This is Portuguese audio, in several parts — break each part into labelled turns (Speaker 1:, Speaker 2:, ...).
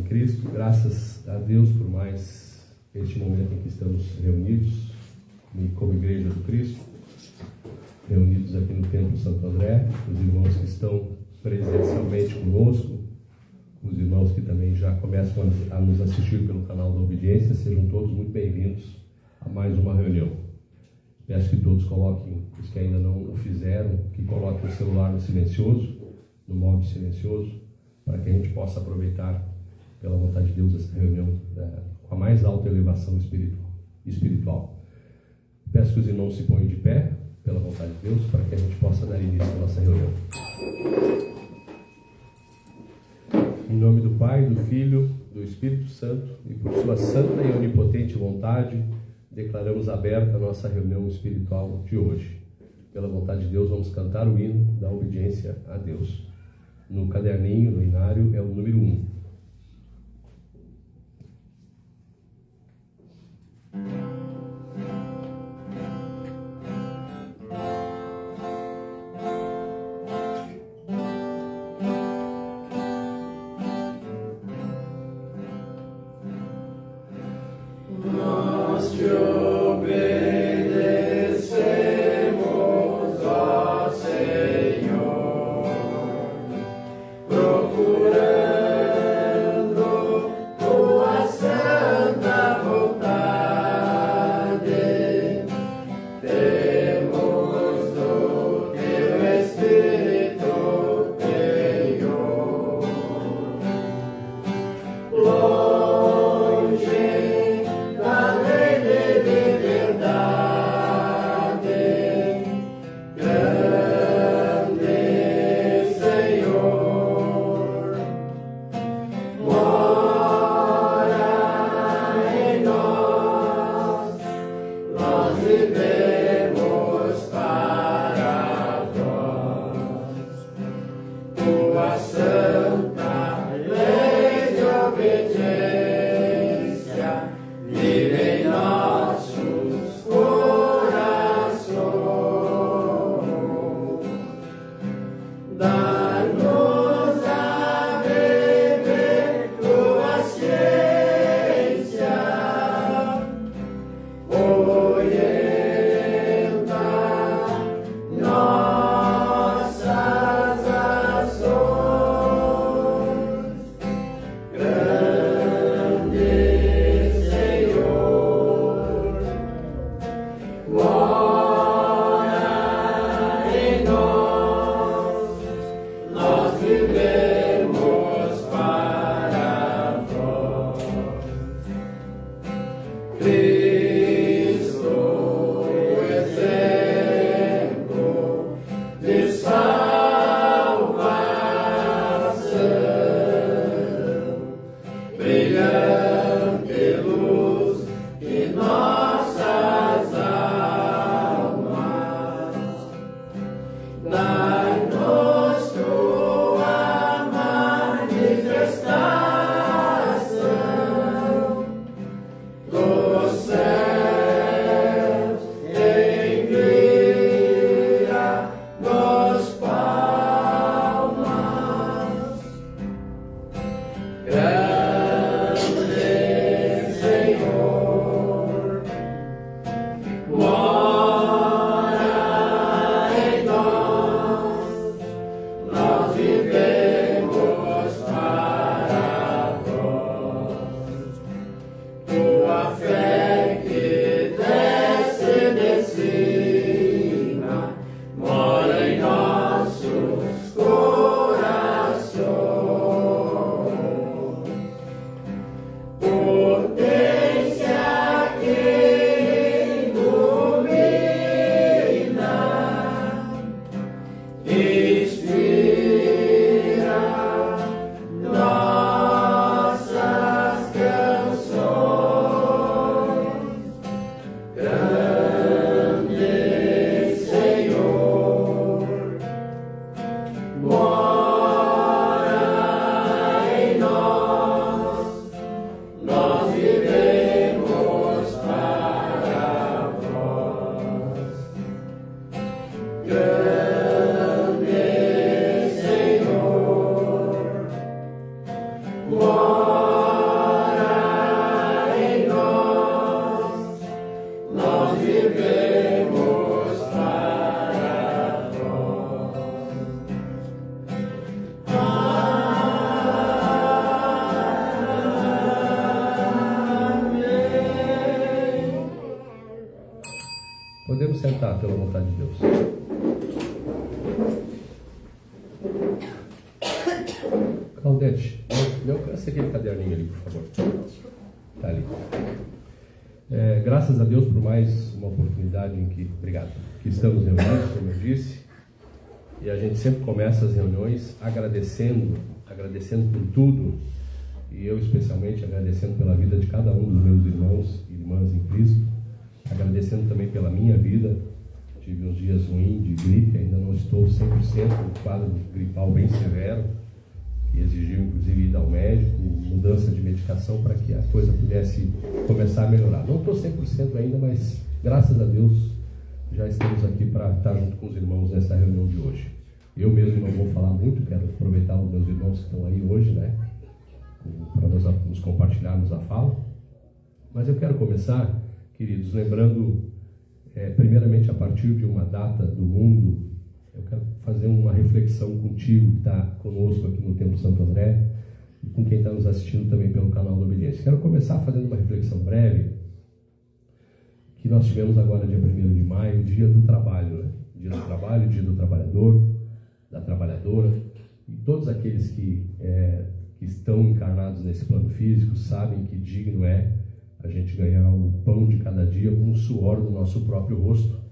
Speaker 1: Cristo, graças a Deus por mais este momento em que estamos reunidos como Igreja do Cristo, reunidos aqui no Templo Santo André, os irmãos que estão presencialmente conosco, os irmãos que também já começam a nos assistir pelo canal da Obediência, sejam todos muito bem-vindos a mais uma reunião. Peço que todos coloquem, os que ainda não o fizeram, que coloquem o celular no silencioso, no modo silencioso, para que a gente possa aproveitar, pela vontade de Deus, essa reunião com a mais alta elevação espiritual. Peço que os irmãos se ponham de pé, pela vontade de Deus, para que a gente possa dar início à nossa reunião. Em nome do Pai, do Filho, do Espírito Santo, e por sua santa e onipotente vontade, declaramos aberta a nossa reunião espiritual de hoje. Pela vontade de Deus, vamos cantar o hino da obediência a Deus. No caderninho, no inário, é o número 1.
Speaker 2: Oh yeah. nós vivemos para vós. Amém.
Speaker 1: Podemos sentar pela vontade de Deus. Claudete, me alcança aquele caderninho ali, por favor. Está ali. Graças a Deus por mais uma oportunidade em que, obrigado, que estamos reunidos, como eu disse, e a gente sempre começa as reuniões agradecendo por tudo, e eu especialmente agradecendo pela vida de cada um dos meus irmãos e irmãs em Cristo, agradecendo também pela minha vida. Tive uns dias ruins de gripe, ainda não estou 100%, um quadro gripal bem severo, que exigiu inclusive ir ao médico, mudança de medicação para que a coisa pudesse começar a melhorar. Não estou 100% ainda, mas graças a Deus já estamos aqui para estar junto com os irmãos nessa reunião de hoje. Eu mesmo não vou falar muito, quero aproveitar os meus irmãos que estão aí hoje, né, para nos compartilharmos a fala. Mas eu quero começar, queridos, lembrando, primeiramente a partir de uma data do mundo. Eu quero fazer uma reflexão contigo que está conosco aqui no Templo Santo André e com quem está nos assistindo também pelo canal da Obediência. Quero começar fazendo uma reflexão breve que nós tivemos agora dia 1º de maio, dia do trabalho, né? Dia do trabalho, dia do trabalhador, da trabalhadora, e todos aqueles que estão encarnados nesse plano físico sabem que digno é a gente ganhar o pão de cada dia com o suor do nosso próprio rosto,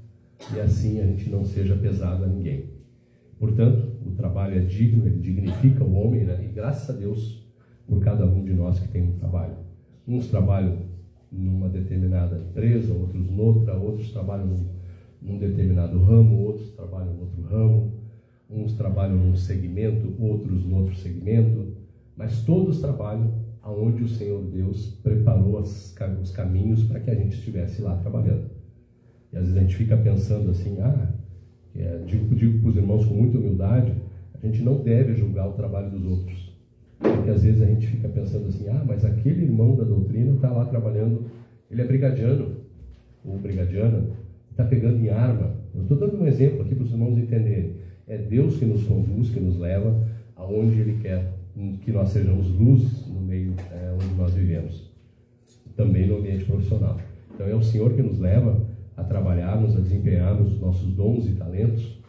Speaker 1: e assim a gente não seja pesado a ninguém. Portanto, o trabalho é digno, ele dignifica o homem, né? E graças a Deus por cada um de nós que tem um trabalho. Uns trabalham numa determinada empresa, outros noutra, outros trabalham num determinado ramo, outros trabalham em outro ramo, uns trabalham num segmento, outros no outro segmento, mas todos trabalham aonde o Senhor Deus preparou os caminhos para que a gente estivesse lá trabalhando. E às vezes a gente fica pensando assim, digo para os irmãos com muita humildade, a gente não deve julgar o trabalho dos outros. Porque às vezes a gente fica pensando assim, mas aquele irmão da doutrina está lá trabalhando, ele é brigadiano, ou brigadiana, está pegando em arma. Eu estou dando um exemplo aqui para os irmãos entenderem. É Deus que nos conduz, que nos leva aonde Ele quer que nós sejamos luz no meio onde nós vivemos. Também no ambiente profissional. Então é o Senhor que nos leva a trabalharmos, a desempenharmos os nossos dons e talentos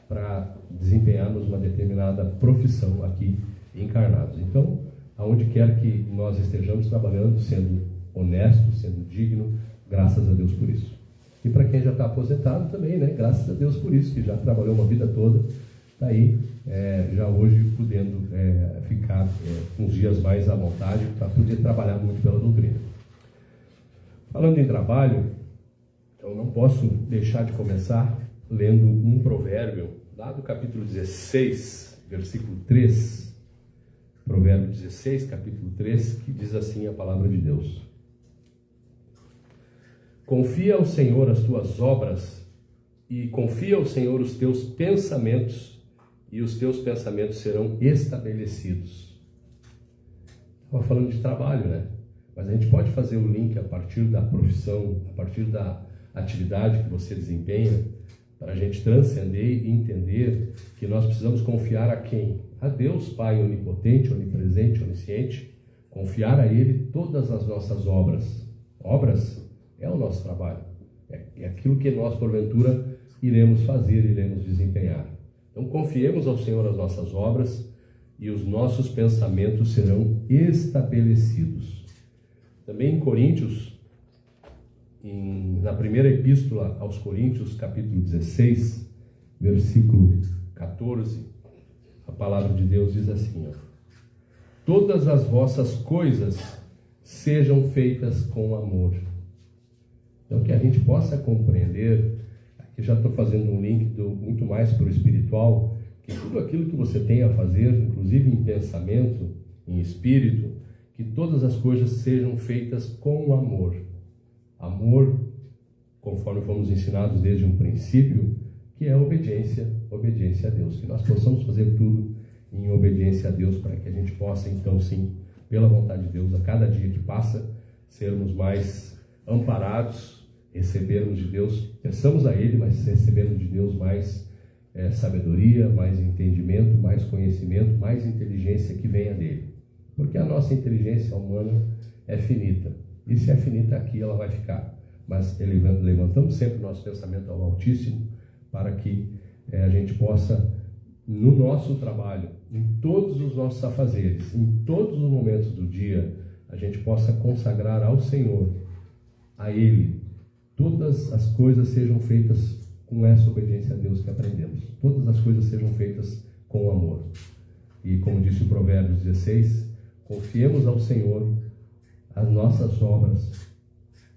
Speaker 1: para desempenharmos uma determinada profissão aqui encarnados. Então, aonde quer que nós estejamos trabalhando, sendo honesto, sendo digno, graças a Deus por isso. E para quem já está aposentado também, né? Graças a Deus por isso, que já trabalhou uma vida toda, está aí, já hoje podendo ficar uns dias mais à vontade para poder trabalhar muito pela doutrina. Falando em trabalho, eu não posso deixar de começar lendo um provérbio, lá do capítulo 16, versículo 3, provérbio 16, capítulo 3, que diz assim a palavra de Deus: confia ao Senhor as tuas obras, e confia ao Senhor os teus pensamentos, e os teus pensamentos serão estabelecidos. Estava falando de trabalho, né? Mas a gente pode fazer um link a partir da profissão, a partir da atividade que você desempenha, para a gente transcender e entender que nós precisamos confiar a quem? A Deus Pai onipotente, onipresente, onisciente, confiar a Ele todas as nossas obras. Obras é o nosso trabalho, é aquilo que nós porventura iremos fazer, iremos desempenhar. Então confiemos ao Senhor as nossas obras e os nossos pensamentos serão estabelecidos. Também em Coríntios, na primeira epístola aos Coríntios, capítulo 16, versículo 14, a palavra de Deus diz assim: todas as vossas coisas sejam feitas com amor. Então que a gente possa compreender, aqui já estou fazendo um link muito mais para o espiritual, que tudo aquilo que você tem a fazer, inclusive em pensamento, em espírito, que todas as coisas sejam feitas com amor. Amor, conforme fomos ensinados desde um princípio, que é obediência a Deus. Que nós possamos fazer tudo em obediência a Deus, para que a gente possa, então sim, pela vontade de Deus, a cada dia que passa, sermos mais amparados recebermos de Deus, peçamos a Ele, mas recebermos de Deus mais sabedoria, mais entendimento, mais conhecimento, mais inteligência que venha dele. Porque a nossa inteligência humana é finita. E se é finita aqui, ela vai ficar. Mas levantamos sempre o nosso pensamento ao Altíssimo para que a gente possa, no nosso trabalho, em todos os nossos afazeres, em todos os momentos do dia, a gente possa consagrar ao Senhor, a Ele, todas as coisas sejam feitas com essa obediência a Deus que aprendemos. Todas as coisas sejam feitas com amor. E como disse o Provérbios 16, confiemos ao Senhor as nossas obras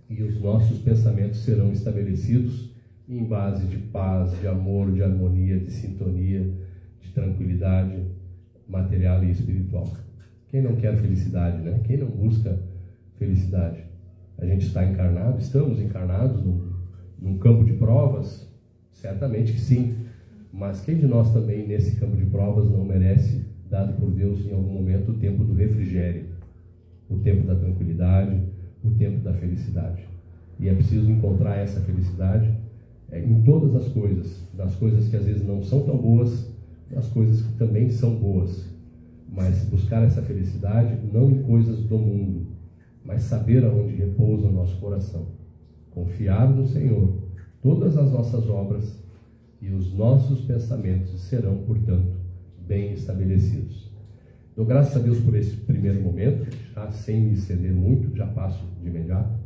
Speaker 1: e os nossos pensamentos serão estabelecidos em base de paz, de amor, de harmonia, de sintonia, de tranquilidade material e espiritual. Quem não quer felicidade, né? Quem não busca felicidade? A gente está encarnado, estamos encarnados num campo de provas. Certamente que sim, mas quem de nós também nesse campo de provas não merece, dado por Deus em algum momento, o tempo do refrigério, o tempo da tranquilidade, o tempo da felicidade? E é preciso encontrar essa felicidade em todas as coisas, nas coisas que às vezes não são tão boas, nas coisas que também são boas, mas buscar essa felicidade não em coisas do mundo, mas saber aonde repousa o nosso coração, confiar no Senhor. Todas as nossas obras e os nossos pensamentos serão, portanto, bem estabelecidos. Dou graças a Deus por esse primeiro momento, já sem me estender muito, já passo de imediato.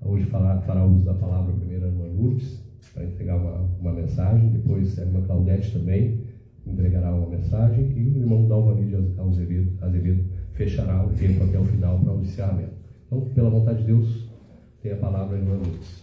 Speaker 1: Hoje fará uso da palavra primeiro a irmã Lourdes, para entregar uma mensagem, depois a irmã Claudete também entregará uma mensagem, e o irmão Dalvanide Azevedo fechará o tempo até o final para o encerramento. Então, pela vontade de Deus, tem a palavra a irmã Lourdes.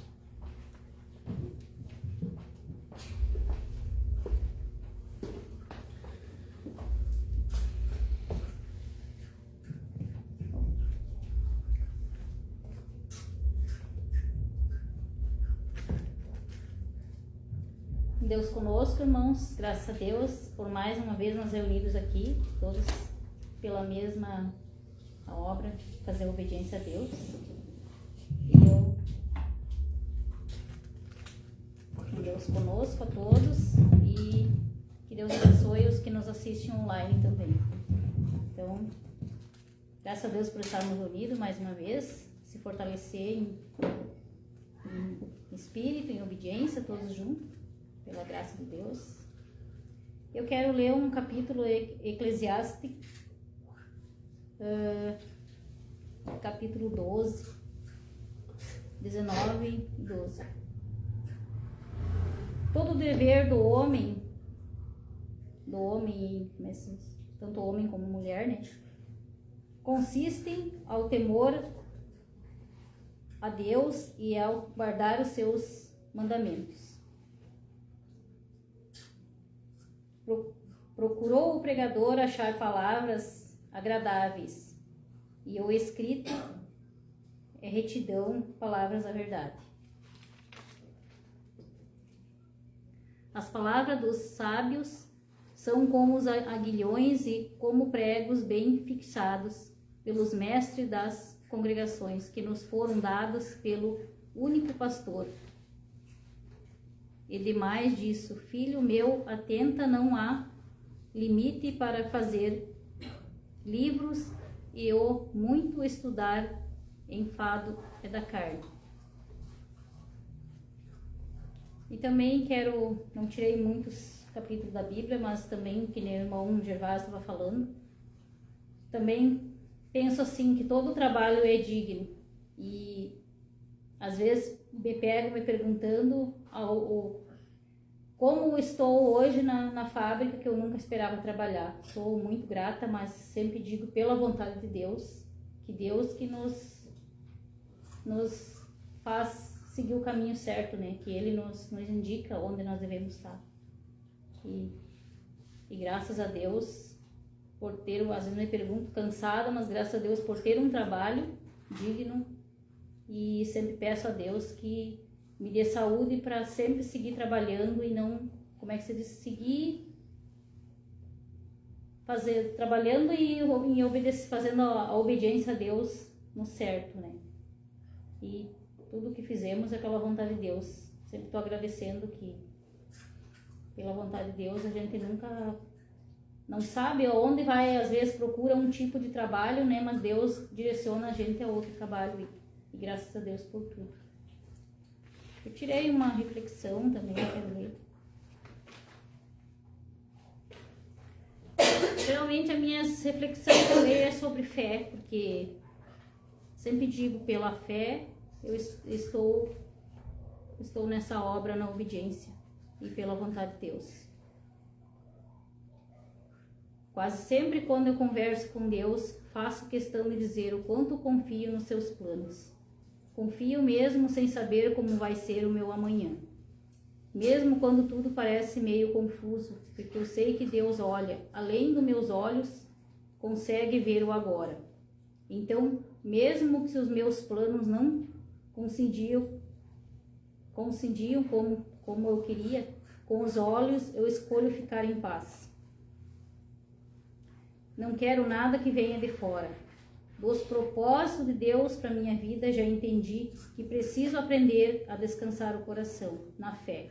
Speaker 3: Deus conosco, irmãos, graças a Deus, por mais uma vez nós reunidos aqui, todos pela mesma obra, fazer obediência a Deus. Que Deus conosco a todos e que Deus abençoe os que nos assistem online também. Então, graças a Deus por estarmos reunidos mais uma vez, se fortalecer em espírito, em obediência, todos juntos, pela graça de Deus. Eu quero ler um capítulo Eclesiastes, capítulo 12, 19 e 12. Todo o dever do homem, tanto homem como mulher, né, consiste ao temor a Deus e ao guardar os seus mandamentos. Procurou o pregador achar palavras agradáveis, e o escrito é retidão, palavras da verdade. As palavras dos sábios são como os aguilhões e como pregos bem fixados pelos mestres das congregações, que nos foram dados pelo único pastor. E demais disso, filho meu, atenta, não há limite para fazer livros, e o muito estudar enfado é da carne. E também não tirei muitos capítulos da Bíblia, mas também, que nem o irmão Gervásio estava falando, também penso assim, que todo trabalho é digno. E às vezes me pego me perguntando como estou hoje na fábrica, que eu nunca esperava trabalhar. Sou muito grata, mas sempre digo pela vontade de Deus, que nos faz seguir o caminho certo, né? Que Ele nos indica onde nós devemos estar. E graças a Deus por ter, às vezes me pergunto cansada, mas graças a Deus por ter um trabalho digno, e sempre peço a Deus que me dê saúde para sempre seguir trabalhando e não, como é que se diz, seguir trabalhando e fazendo a obediência a Deus no certo, né? E tudo que fizemos é pela vontade de Deus. Sempre estou agradecendo que, pela vontade de Deus, a gente nunca não sabe aonde vai, às vezes procura um tipo de trabalho, né? Mas Deus direciona a gente a outro trabalho e graças a Deus por tudo. Eu tirei uma reflexão também, quero ler. Geralmente as minhas reflexões que eu leio é sobre fé, porque sempre digo, pela fé eu estou nessa obra na obediência e pela vontade de Deus. Quase sempre quando eu converso com Deus, faço questão de dizer o quanto confio nos seus planos. Confio mesmo sem saber como vai ser o meu amanhã. Mesmo quando tudo parece meio confuso, porque eu sei que Deus olha além dos meus olhos, consegue ver o agora. Então, mesmo que os meus planos não coincidiam como eu queria, com os olhos eu escolho ficar em paz. Não quero nada que venha de fora. Dos propósitos de Deus para minha vida, já entendi que preciso aprender a descansar o coração na fé.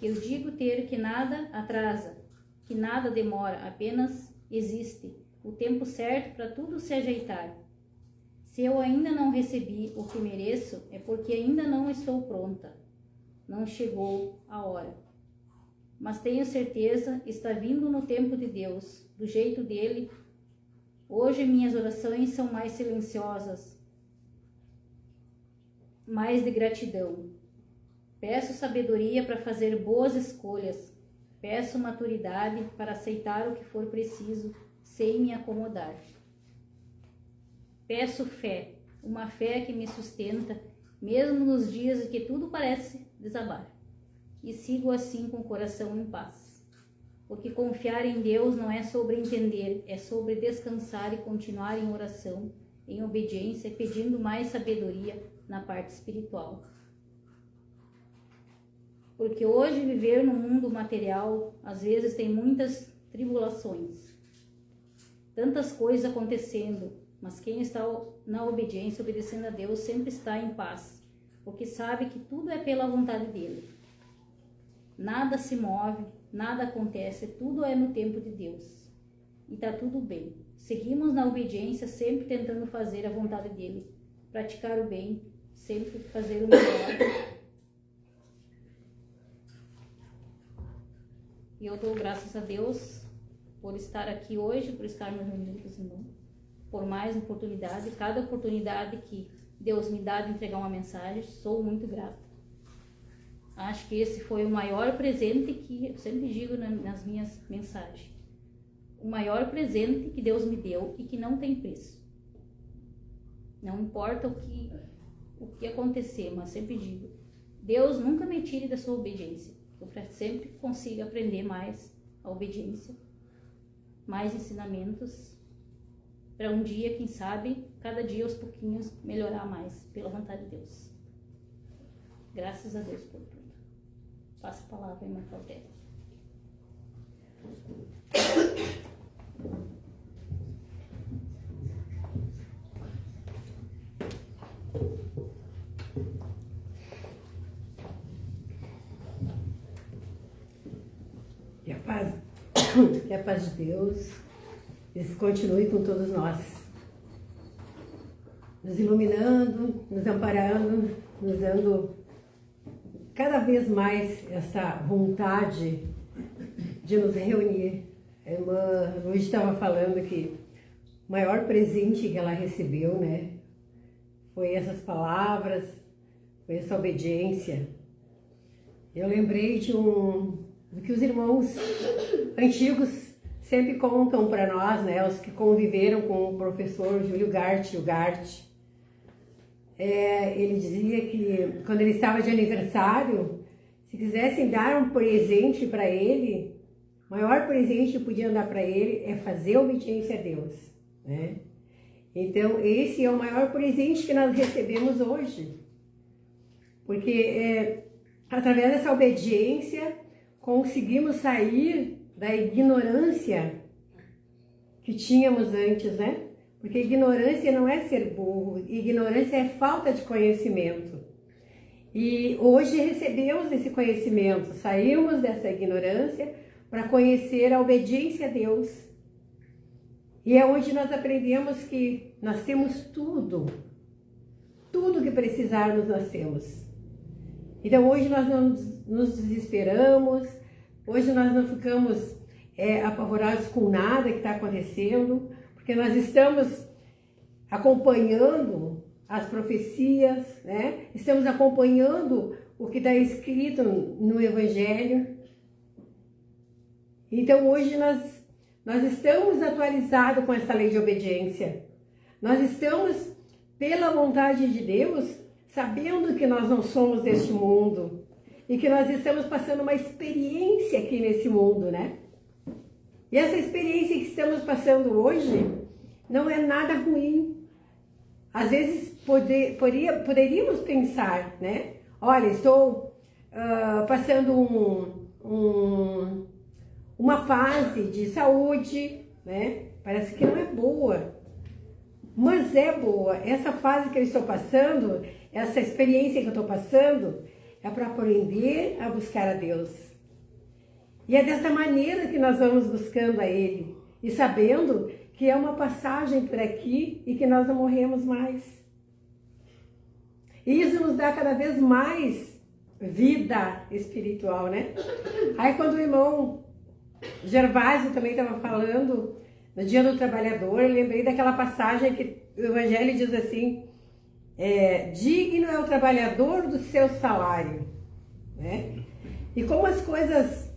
Speaker 3: Eu digo ter que nada atrasa, que nada demora, apenas existe o tempo certo para tudo se ajeitar. Se eu ainda não recebi o que mereço, é porque ainda não estou pronta. Não chegou a hora. Mas tenho certeza, está vindo no tempo de Deus, do jeito dele. Hoje minhas orações são mais silenciosas, mais de gratidão. Peço sabedoria para fazer boas escolhas. Peço maturidade para aceitar o que for preciso, sem me acomodar. Peço fé, uma fé que me sustenta, mesmo nos dias em que tudo parece desabar. E sigo assim com o coração em paz. Porque confiar em Deus não é sobre entender, é sobre descansar e continuar em oração, em obediência, pedindo mais sabedoria na parte espiritual. Porque hoje viver no mundo material, às vezes tem muitas tribulações, tantas coisas acontecendo, mas quem está na obediência, obedecendo a Deus, sempre está em paz, porque sabe que tudo é pela vontade dele. Nada se move, nada acontece, tudo é no tempo de Deus. E está tudo bem. Seguimos na obediência, sempre tentando fazer a vontade dele, praticar o bem, sempre fazer o melhor. E eu dou graças a Deus por estar aqui hoje, por estar no reunião dos irmãos, por mais oportunidade. Cada oportunidade que Deus me dá de entregar uma mensagem, sou muito grata. Acho que esse foi o maior presente que eu sempre digo nas minhas mensagens. O maior presente que Deus me deu e que não tem preço. Não importa o que acontecer, mas sempre digo, Deus nunca me tire da sua obediência. Eu sempre consigo aprender mais a obediência, mais ensinamentos, para um dia, quem sabe, cada dia aos pouquinhos melhorar mais, pela vontade de Deus. Graças a Deus por tudo. Passo a palavra, irmã Claudete.
Speaker 4: Que a paz de Deus continue com todos nós, nos iluminando, nos amparando, nos dando cada vez mais essa vontade de nos reunir. A irmã Luiz estava falando que o maior presente que ela recebeu, né, foi essas palavras, foi essa obediência. Eu lembrei do que os irmãos antigos sempre contam para nós, né, os que conviveram com o professor Júlio Gart, o Gart. Ele dizia que quando ele estava de aniversário, se quisessem dar um presente para ele, o maior presente que podiam dar para ele é fazer obediência a Deus, né? Então esse é o maior presente que nós recebemos hoje, porque através dessa obediência conseguimos sair da ignorância que tínhamos antes, né? Porque ignorância não é ser burro, ignorância é falta de conhecimento. E hoje recebemos esse conhecimento, saímos dessa ignorância para conhecer a obediência a Deus. E é onde nós aprendemos que nós temos tudo que precisarmos nós temos. Então hoje nós não nos desesperamos, hoje nós não ficamos apavorados com nada que está acontecendo, porque nós estamos acompanhando as profecias, né? Estamos acompanhando o que está escrito no Evangelho. Então hoje nós estamos atualizados com essa lei de obediência. Nós estamos, pela vontade de Deus, sabendo que nós não somos deste mundo e que nós estamos passando uma experiência aqui nesse mundo, né? E essa experiência que estamos passando hoje não é nada ruim. Às vezes poderíamos pensar, né? Olha, estou passando uma fase de saúde, né? Parece que não é boa, mas é boa. Essa fase que eu estou passando, essa experiência que eu estou passando, é para aprender a buscar a Deus. E é dessa maneira que nós vamos buscando a Ele, e sabendo que é uma passagem por aqui e que nós não morremos mais. E isso nos dá cada vez mais vida espiritual, né? Aí quando o irmão Gervásio também estava falando no Dia do Trabalhador, eu lembrei daquela passagem que o Evangelho diz assim, digno é o trabalhador do seu salário, né? E como as coisas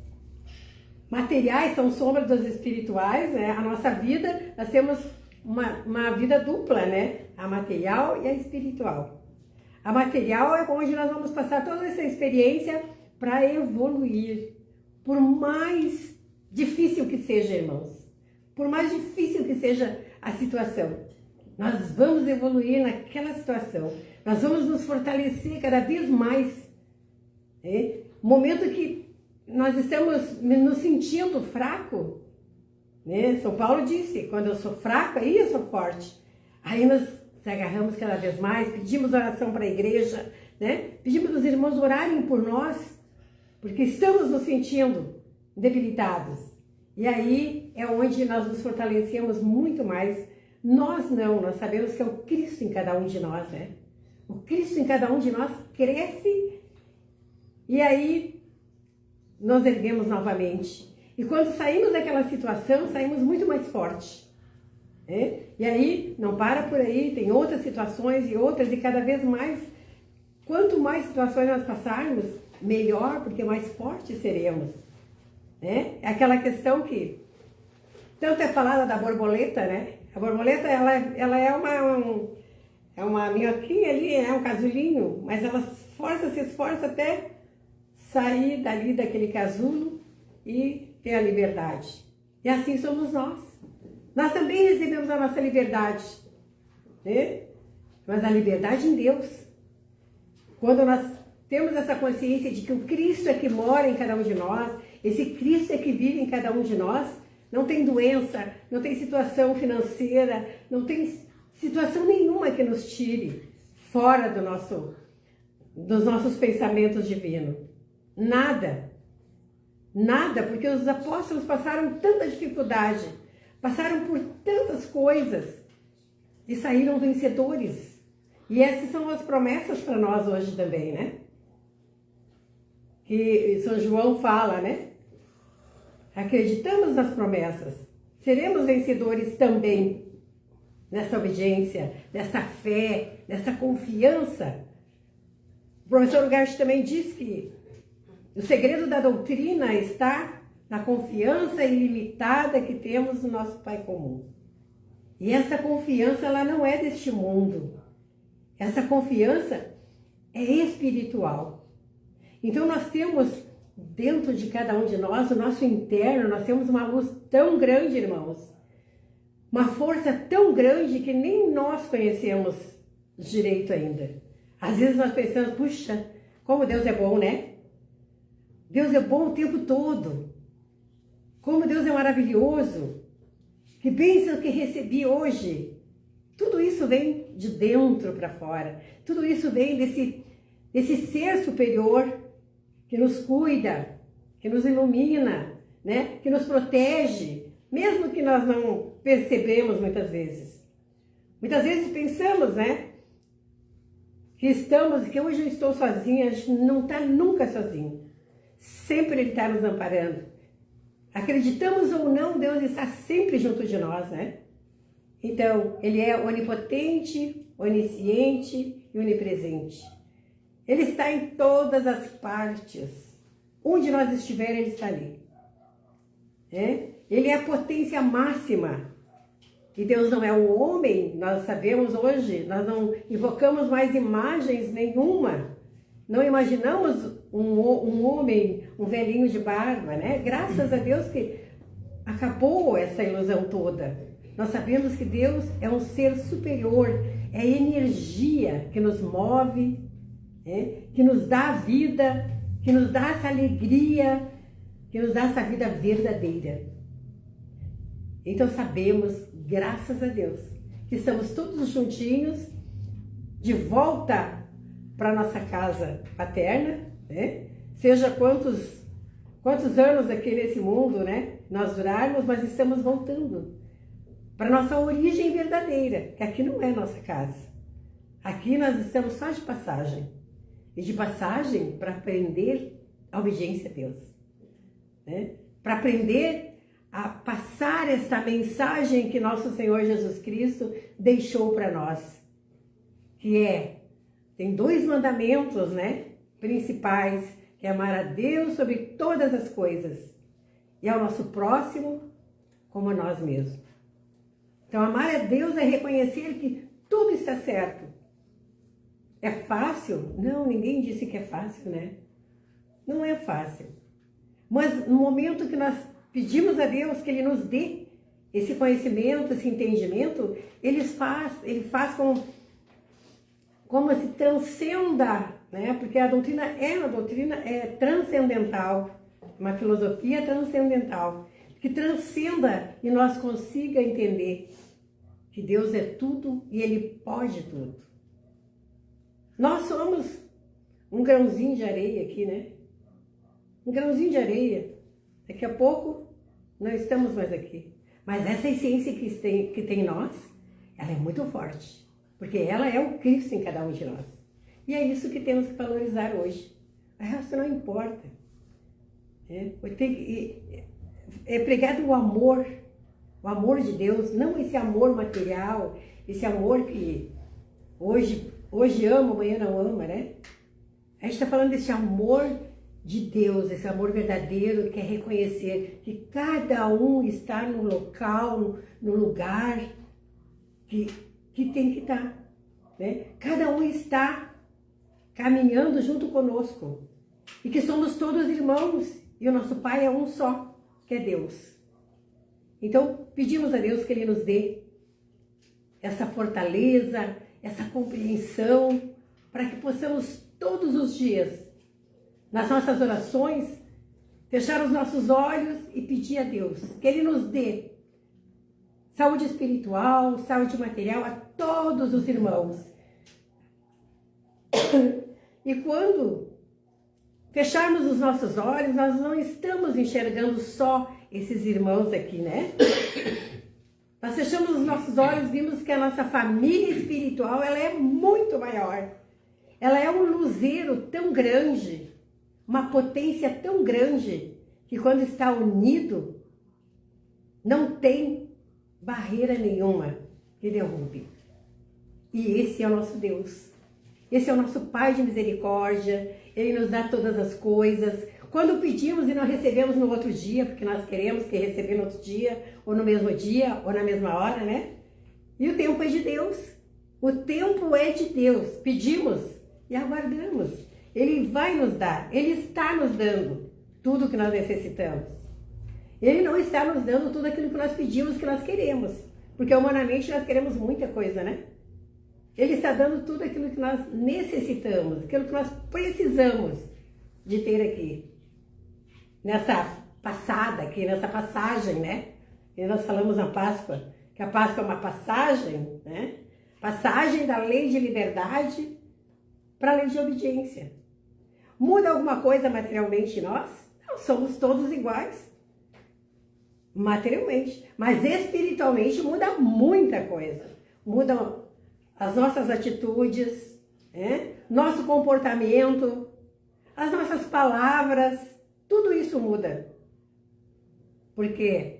Speaker 4: materiais são sombras das espirituais, né? A nossa vida, nós temos uma vida dupla, né? A material e a espiritual. A material é onde nós vamos passar toda essa experiência para evoluir. Por mais difícil que seja, irmãos, por mais difícil que seja a situação, nós vamos evoluir naquela situação. Nós vamos nos fortalecer cada vez mais. Né? O momento que nós estamos nos sentindo fraco, né? São Paulo disse, quando eu sou fraco, aí eu sou forte. Aí nós nos agarramos cada vez mais, pedimos oração para a igreja, né? Pedimos para os irmãos orarem por nós, porque estamos nos sentindo debilitados. E aí é onde nós nos fortalecemos muito mais. Nós não, nós sabemos que é o Cristo em cada um de nós, né? O Cristo em cada um de nós cresce e aí nós erguemos novamente. E quando saímos daquela situação, saímos muito mais fortes. Né? E aí, não para por aí, tem outras situações e outras, e cada vez mais, quanto mais situações nós passarmos, melhor, porque mais fortes seremos. Né? É aquela questão que tanto é falada da borboleta, né? A borboleta, ela é uma minhoquinha ali, é um casulinho, mas ela se esforça até sair dali daquele casulo e ter a liberdade. E assim somos nós. Nós também recebemos a nossa liberdade, né? Mas a liberdade em Deus. Quando nós temos essa consciência de que o Cristo é que mora em cada um de nós, esse Cristo é que vive em cada um de nós, não tem doença, não tem situação financeira, não tem situação nenhuma que nos tire fora dos nossos pensamentos divinos. Nada. Nada, porque os apóstolos passaram tanta dificuldade, passaram por tantas coisas e saíram vencedores. E essas são as promessas para nós hoje também, né? Que São João fala, né? Acreditamos nas promessas, seremos vencedores também nessa obediência, nessa fé, nessa confiança. O professor Ugarte também diz que o segredo da doutrina está na confiança ilimitada que temos no nosso Pai comum. E essa confiança, ela não é deste mundo. Essa confiança é espiritual. Então nós temos dentro de cada um de nós, o nosso interno, nós temos uma luz tão grande, irmãos. Uma força tão grande que nem nós conhecemos direito ainda. Às vezes nós pensamos, puxa, como Deus é bom, né? Deus é bom o tempo todo. Como Deus é maravilhoso. Que bênção que recebi hoje. Tudo isso vem de dentro para fora. Tudo isso vem desse ser superior que nos cuida, que nos ilumina, né? Que nos protege, mesmo que nós não percebemos muitas vezes. Muitas vezes pensamos, né? Que hoje eu estou sozinha, a gente não está nunca sozinho. Sempre Ele está nos amparando. Acreditamos ou não, Deus está sempre junto de nós, né? Então, Ele é onipotente, onisciente e onipresente. Ele está em todas as partes. Onde nós estivermos, Ele está ali. Ele é a potência máxima. E Deus não é um homem, nós sabemos hoje, nós não invocamos mais imagens nenhuma. Não imaginamos um homem, um velhinho de barba, né? Graças a Deus que acabou essa ilusão toda. Nós sabemos que Deus é um ser superior, é energia que nos move, que nos dá vida, que nos dá essa alegria, que nos dá essa vida verdadeira. Então sabemos, graças a Deus, que estamos todos juntinhos, de volta para nossa casa paterna, né? Seja quantos anos aqui nesse mundo, né? Nós durarmos, mas estamos voltando para nossa origem verdadeira, que aqui não é nossa casa. Aqui nós estamos só de passagem. E de passagem para aprender a obediência a Deus, né? Para aprender a passar essa mensagem que nosso Senhor Jesus Cristo deixou para nós, que tem 2 mandamentos, né, principais, que é amar a Deus sobre todas as coisas e ao nosso próximo como a nós mesmos. Então, amar a Deus é reconhecer que tudo está certo. É fácil? Não, ninguém disse que é fácil, né? Não é fácil. Mas no momento que nós pedimos a Deus que Ele nos dê esse conhecimento, esse entendimento, Ele faz como se transcenda, né? Porque a doutrina é uma doutrina transcendental, uma filosofia transcendental, que transcenda e nós consiga entender que Deus é tudo e Ele pode tudo. Nós somos um grãozinho de areia aqui, né? Um grãozinho de areia. Daqui a pouco não estamos mais aqui. Mas essa essência que tem em nós, ela é muito forte. Porque ela é o Cristo em cada um de nós. E é isso que temos que valorizar hoje. O resto não importa. É pregado o amor de Deus, não esse amor material, esse amor que hoje ama, amanhã não ama, né? A gente está falando desse amor de Deus, esse amor verdadeiro, que é reconhecer que cada um está no local, no lugar que tem que estar, né? Cada um está caminhando junto conosco e que somos todos irmãos e o nosso Pai é um só, que é Deus. Então, pedimos a Deus que Ele nos dê essa fortaleza, essa compreensão, para que possamos todos os dias, nas nossas orações, fechar os nossos olhos e pedir a Deus que Ele nos dê saúde espiritual, saúde material a todos os irmãos. E quando fecharmos os nossos olhos, nós não estamos enxergando só esses irmãos aqui, né? Nós fechamos os nossos olhos, vimos que a nossa família espiritual, ela é muito maior. Ela é um luzeiro tão grande, uma potência tão grande, que quando está unido, não tem barreira nenhuma que derrube. E esse é o nosso Deus. Esse é o nosso Pai de misericórdia. Ele nos dá todas as coisas. Quando pedimos e não recebemos no outro dia, porque nós queremos que receber no outro dia, ou no mesmo dia, ou na mesma hora, né? E o tempo é de Deus. O tempo é de Deus. Pedimos e aguardamos. Ele vai nos dar. Ele está nos dando tudo o que nós necessitamos. Ele não está nos dando tudo aquilo que nós pedimos, que nós queremos. Porque humanamente nós queremos muita coisa, né? Ele está dando tudo aquilo que nós necessitamos, aquilo que nós precisamos de ter aqui. Nessa passagem, né? E nós falamos na Páscoa, que a Páscoa é uma passagem, né? Passagem da lei de liberdade para a lei de obediência. Muda alguma coisa materialmente em nós? Não, somos todos iguais. Materialmente. Mas espiritualmente muda muita coisa. Mudam as nossas atitudes, nosso comportamento, as nossas palavras. Tudo isso muda. Porque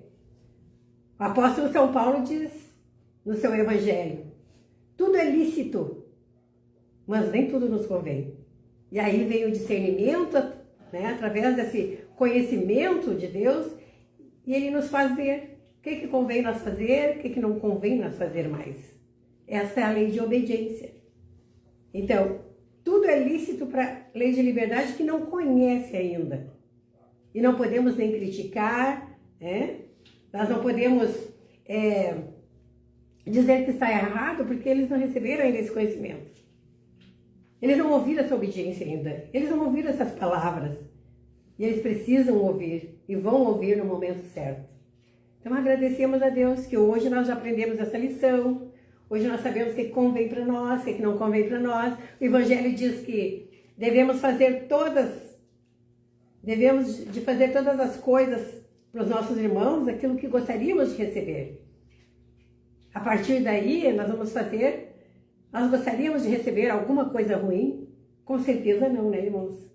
Speaker 4: o apóstolo São Paulo diz no seu evangelho: tudo é lícito, mas nem tudo nos convém. E aí vem o discernimento, através desse conhecimento de Deus, e ele nos faz ver o que convém nós fazer, o que não convém nós fazer mais. Essa é a lei de obediência. Então, tudo é lícito para a lei de liberdade que não conhece ainda. E não podemos nem criticar, nós não podemos dizer que está errado, porque eles não receberam ainda esse conhecimento. Eles não ouviram essa obediência ainda. Eles não ouviram essas palavras. E eles precisam ouvir, e vão ouvir no momento certo. Então agradecemos a Deus que hoje nós já aprendemos essa lição. Hoje nós sabemos o que convém para nós, o que não convém para nós. O Evangelho diz que devemos fazer todas as coisas para os nossos irmãos, aquilo que gostaríamos de receber. A partir daí, nós gostaríamos de receber alguma coisa ruim? Com certeza não, né, irmãos?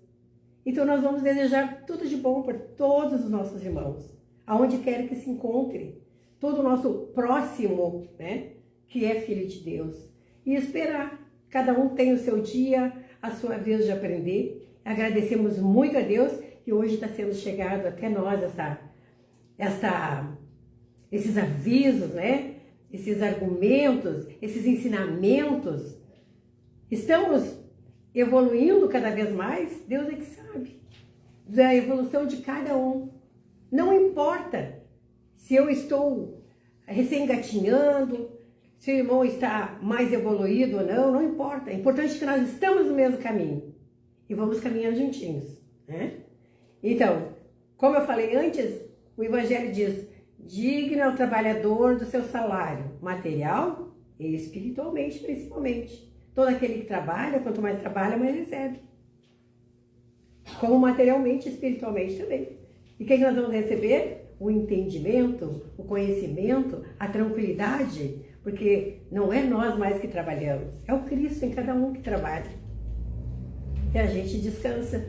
Speaker 4: Então nós vamos desejar tudo de bom para todos os nossos irmãos, aonde quer que se encontre, todo o nosso próximo, que é filho de Deus. E esperar, cada um tem o seu dia, a sua vez de aprender. Agradecemos muito a Deus que hoje está sendo chegado até nós esses avisos, esses argumentos, esses ensinamentos. Estamos evoluindo cada vez mais, Deus é que sabe da evolução de cada um. Não importa se eu estou recém-engatinhando, se o irmão está mais evoluído ou não, não importa. É importante que nós estamos no mesmo caminho e vamos caminhando juntinhos, Então, como eu falei antes, o Evangelho diz: digno é o trabalhador do seu salário, material e espiritualmente, principalmente. Todo aquele que trabalha, quanto mais trabalha, mais recebe. Como materialmente e espiritualmente também. E o que nós vamos receber? O entendimento, o conhecimento, a tranquilidade, porque não é nós mais que trabalhamos, é o Cristo em cada um que trabalha. E a gente descansa,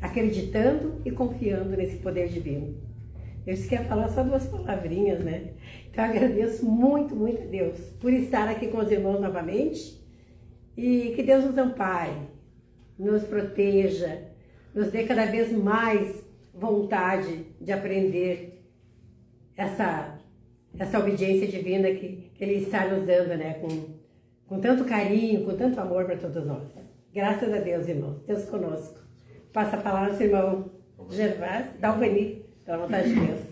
Speaker 4: acreditando e confiando nesse poder divino. Eu quero falar só 2 palavrinhas, Então eu agradeço muito, muito a Deus por estar aqui com os irmãos novamente. E que Deus nos ampare, nos proteja, nos dê cada vez mais vontade de aprender essa obediência divina que Ele está nos dando, com tanto carinho, com tanto amor para todos nós. Graças a Deus, irmãos. Deus conosco. Passa a palavra ao seu irmão Gervás, Dalvani, pela vontade de Deus.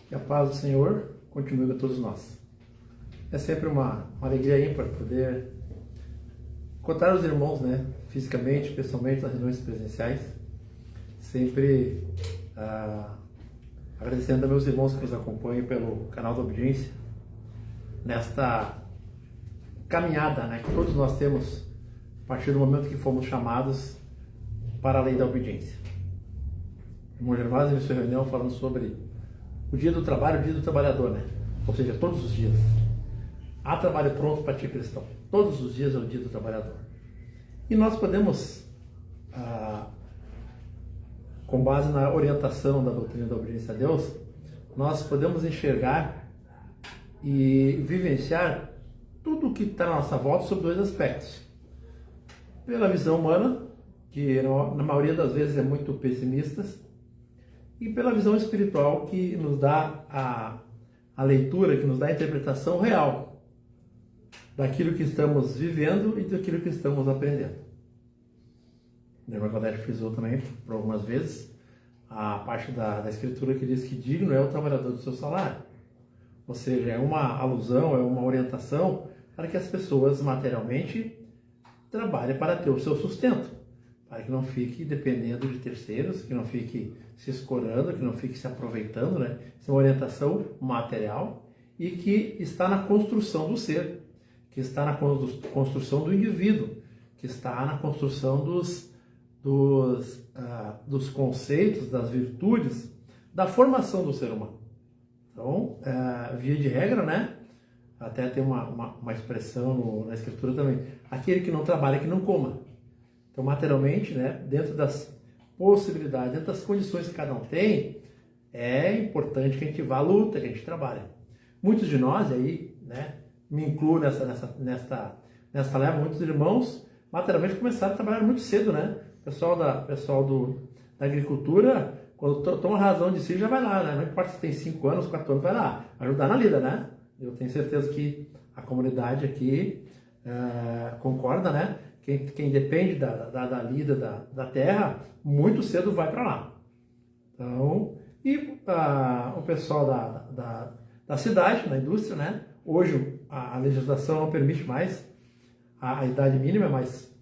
Speaker 5: Que a paz do Senhor continue com todos nós. É sempre uma alegria ímpar poder encontrar os irmãos, fisicamente, pessoalmente, nas reuniões presenciais. Sempre agradecendo a meus irmãos que nos acompanham pelo canal da Obediência, nesta caminhada que todos nós temos a partir do momento que fomos chamados para a lei da obediência. O irmão Gervásio em sua reunião falando sobre o dia do trabalho, o dia do trabalhador, Ou seja, todos os dias. Há trabalho pronto para ti, cristão. Todos os dias é o dia do trabalhador. E nós podemos, com base na orientação da doutrina da obediência a Deus, nós podemos enxergar e vivenciar tudo o que está na nossa volta sob 2 aspectos. Pela visão humana, que na maioria das vezes é muito pessimista, e pela visão espiritual, que nos dá a leitura, que nos dá a interpretação real daquilo que estamos vivendo e daquilo que estamos aprendendo. O irmão Valério frisou também, por algumas vezes, a parte da escritura que diz que digno é o trabalhador do seu salário. Ou seja, é uma alusão, é uma orientação para que as pessoas materialmente trabalhem para ter o seu sustento, para que não fique dependendo de terceiros, que não fique se escorando, que não fique se aproveitando, né? Isso é uma orientação material e que está na construção do ser, que está na construção do indivíduo, que está na construção dos conceitos, das virtudes, da formação do ser humano. Então, via de regra, né? Até tem uma expressão na escritura também, aquele que não trabalha, que não coma. Então, materialmente, né, dentro das possibilidades, dentro das condições que cada um tem, é importante que a gente vá à luta, que a gente trabalhe. Muitos de nós, aí, né, me incluo nessa leva, muitos irmãos, materialmente começaram a trabalhar muito cedo, né? O pessoal da agricultura, quando toma razão de si, já vai lá, né? Não importa se tem 5 anos, 4 anos, vai lá, ajudar na lida, né? Eu tenho certeza que a comunidade aqui concorda, né? Quem depende da lida da terra, muito cedo vai para lá. Então, o pessoal da cidade, da indústria, né? Hoje a legislação não permite mais a idade mínima, mas